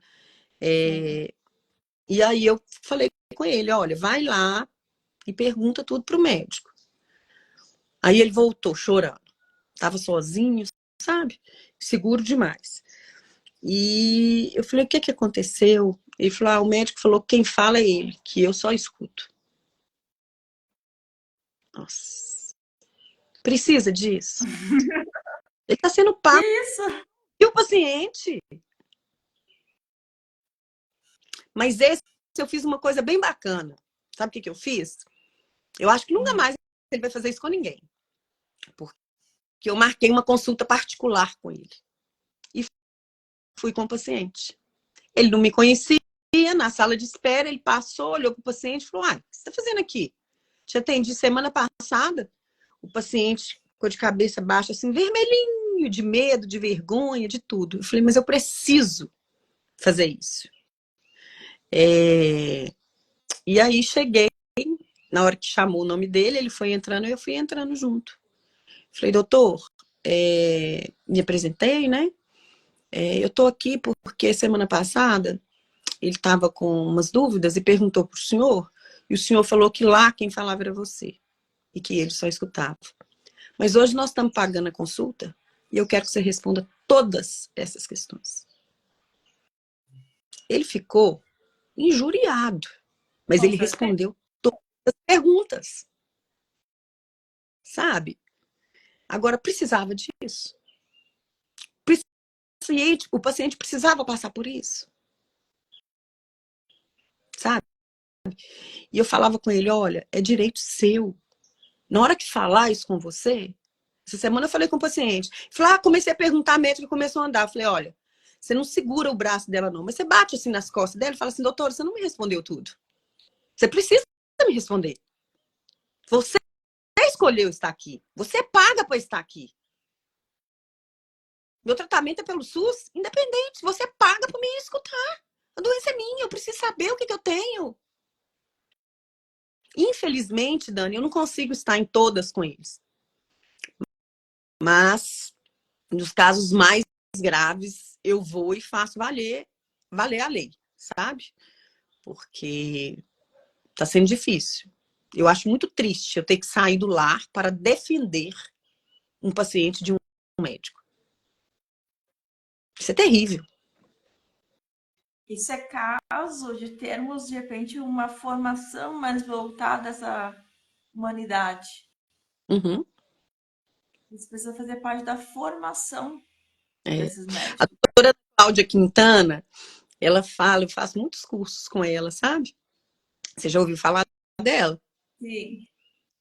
e aí eu falei com ele, olha, vai lá e pergunta tudo pro médico. Aí ele voltou chorando, tava sozinho, sabe? Seguro demais. E eu falei, o que aconteceu? Ele falou, o médico falou que quem fala é ele, que eu só escuto. Nossa, precisa disso? Ele está sendo Que pago isso? pelo paciente. Mas esse eu fiz uma coisa bem bacana. Sabe o que eu fiz? Eu acho que nunca mais ele vai fazer isso com ninguém. Porque eu marquei uma consulta particular com ele. E fui com o paciente. Ele não me conhecia, na sala de espera, ele passou, olhou para o paciente e falou, o que você está fazendo aqui? Te atendi semana passada. O paciente ficou de cabeça baixa, assim, vermelhinho, de medo, de vergonha, de tudo. Eu falei, mas eu preciso fazer isso. E aí cheguei, na hora que chamou o nome dele, ele foi entrando, eu fui entrando junto. Falei, doutor, me apresentei, né? Eu tô aqui porque semana passada ele estava com umas dúvidas e perguntou pro senhor, e o senhor falou que lá quem falava era você, e que ele só escutava. Mas hoje nós estamos pagando a consulta, e eu quero que você responda todas essas questões. Ele ficou injuriado, mas ele respondeu todas as perguntas. Sabe? Agora, precisava disso. O paciente precisava passar por isso. Sabe? E eu falava com ele, olha, é direito seu. Na hora que falar isso com você, essa semana eu falei com o paciente. Falei, comecei a perguntar, a médica começou a andar. Falei, olha, você não segura o braço dela não, mas você bate assim nas costas dela e fala assim, doutora, você não me respondeu tudo. Você precisa me responder. Você escolheu estar aqui. Você paga para estar aqui. Meu tratamento é pelo SUS, independente. Você paga para me escutar. A doença é minha, eu preciso saber o que eu tenho. Infelizmente, Dani, eu não consigo estar em todas com eles. Mas, nos casos mais graves, eu vou e faço valer a lei, sabe? Porque tá sendo difícil. Eu acho muito triste eu ter que sair do lar para defender um paciente de um médico. Isso é terrível. Isso é caso de termos, de repente, uma formação mais voltada a essa humanidade. Uhum. Isso precisa fazer parte da formação É. desses A médicos. doutora Cláudia Quintana, ela fala, eu faço muitos cursos com ela, sabe? Você já ouviu falar dela? Sim,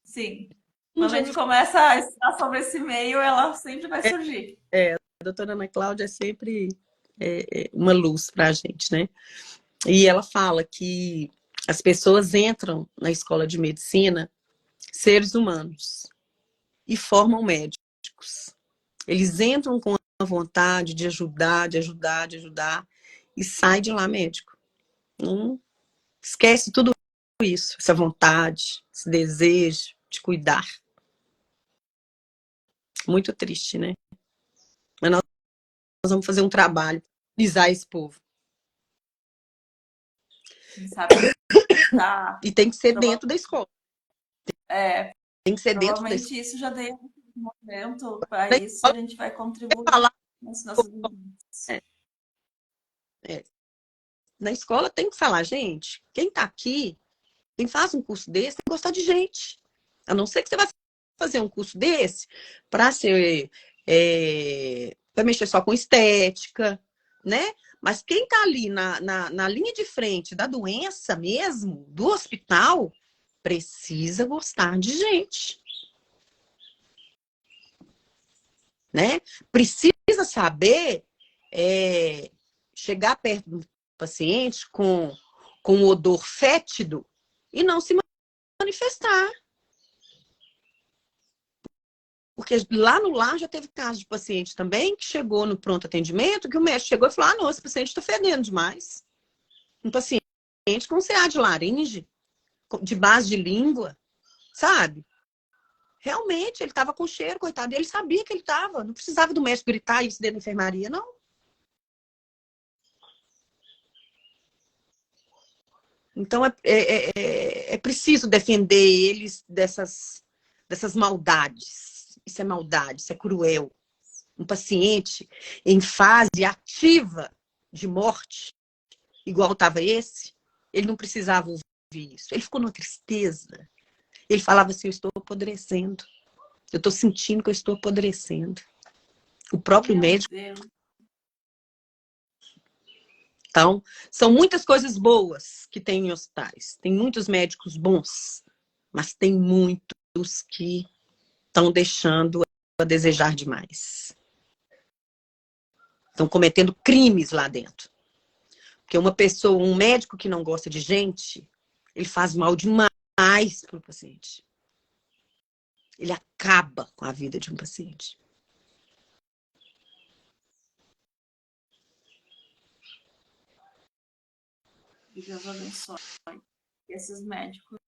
sim. Um Quando a dia gente começa a estudar sobre esse meio, ela sempre vai surgir. a doutora Ana Cláudia é sempre uma luz para a gente, né? E ela fala que as pessoas entram na escola de medicina seres humanos e formam médicos. Eles entram com a vontade de ajudar, de ajudar, de ajudar e sai de lá médico. Não esquece tudo isso, essa vontade, esse desejo de cuidar. Muito triste, né? Mas nós vamos fazer um trabalho, pisar esse povo. Quem sabe tá, E tem que ser prova- dentro da escola. é, Tem que ser dentro da provavelmente escola. isso já deu um momento para Da isso e a escola gente vai é contribuir falar. nas nossas vidas. É, é. Na escola tem que falar, gente, quem está aqui, quem faz um curso desse, tem que gostar de gente. A não ser que você vá fazer um curso desse para ser para mexer só com estética, né? Mas quem está ali na linha de frente da doença mesmo, do hospital, precisa gostar de gente, né? Precisa saber chegar perto do paciente com um odor fétido e não se manifestar. Porque lá no lar já teve caso de paciente também que chegou no pronto atendimento, que o médico chegou e falou: ah, não, esse paciente está fedendo demais. Um paciente com CA de laringe, de base de língua, sabe? Realmente, ele estava com cheiro, coitado. Ele sabia que ele estava. Não precisava do médico gritar isso dentro da enfermaria, não. Então, é preciso defender eles dessas maldades. Isso é maldade, isso é cruel. Um paciente em fase ativa de morte, igual estava esse, ele não precisava ouvir isso. Ele ficou numa tristeza. Ele falava assim: eu estou apodrecendo. Eu estou sentindo que eu estou apodrecendo. O próprio Meu médico. Deus. Então, são muitas coisas boas que tem em hospitais. Tem muitos médicos bons, mas tem muitos que estão deixando a desejar demais. Estão cometendo crimes lá dentro. Porque uma pessoa, um médico que não gosta de gente, ele faz mal demais para o paciente. Ele acaba com a vida de um paciente. Que Deus abençoe. Que esses médicos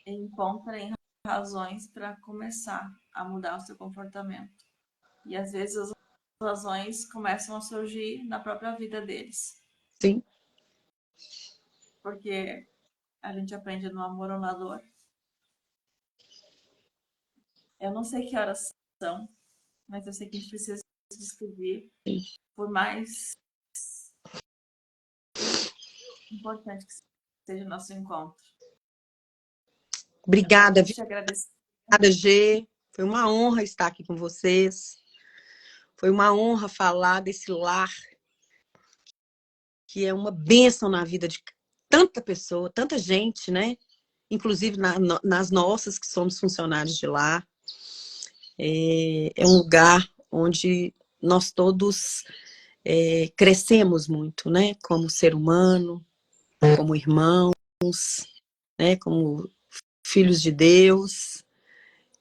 encontrem razões para começar a mudar o seu comportamento. E às vezes as razões começam a surgir na própria vida deles. Sim. Porque a gente aprende no amor ou na dor. Eu não sei que horas são, mas eu sei que a gente precisa se despedir. Sim. Por mais importante que seja o nosso encontro. Eu só Obrigada, tenho que te agradecer. obrigada, G. Foi uma honra estar aqui com vocês. Foi uma honra falar desse lar que é uma bênção na vida de tanta pessoa, tanta gente, né? Inclusive nas nossas, que somos funcionários de lá. É um lugar onde nós todos crescemos muito, né? Como ser humano, como irmãos, né? Como filhos de Deus.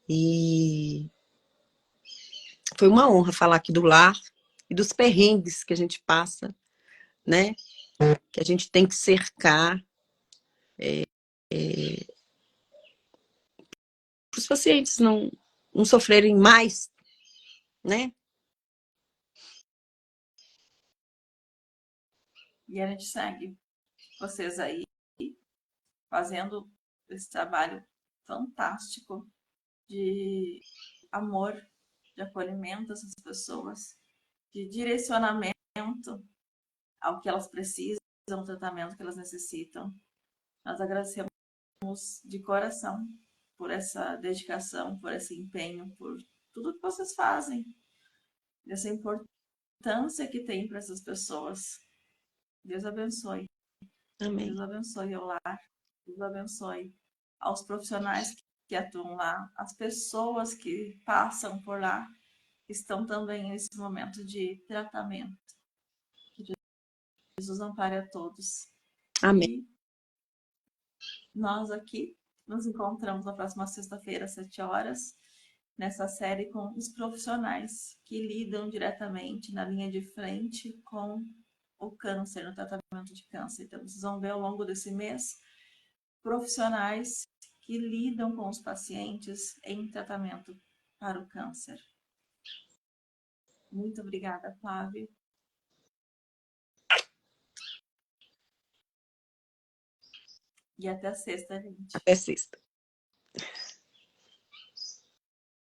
E foi uma honra falar aqui do lar e dos perrengues que a gente passa, né? Que a gente tem que cercar para os pacientes não sofrerem mais, né? E a gente segue vocês aí fazendo esse trabalho fantástico de amor, de acolhimento a essas pessoas, de direcionamento ao que elas precisam, o tratamento que elas necessitam. Nós agradecemos de coração por essa dedicação, por esse empenho, por tudo que vocês fazem, essa importância que tem para essas pessoas. Deus abençoe. Amém. Deus abençoe ao lar. Deus abençoe aos profissionais que atuam lá, as pessoas que passam por lá, estão também nesse momento de tratamento. Que Jesus ampare a todos. Amém. E nós aqui nos encontramos na próxima sexta-feira, às 7 horas, nessa série com os profissionais que lidam diretamente na linha de frente com o câncer, no tratamento de câncer. Então, vocês vão ver ao longo desse mês profissionais que lidam com os pacientes em tratamento para o câncer. Muito obrigada, Flávia. E até a sexta, gente. Até sexta.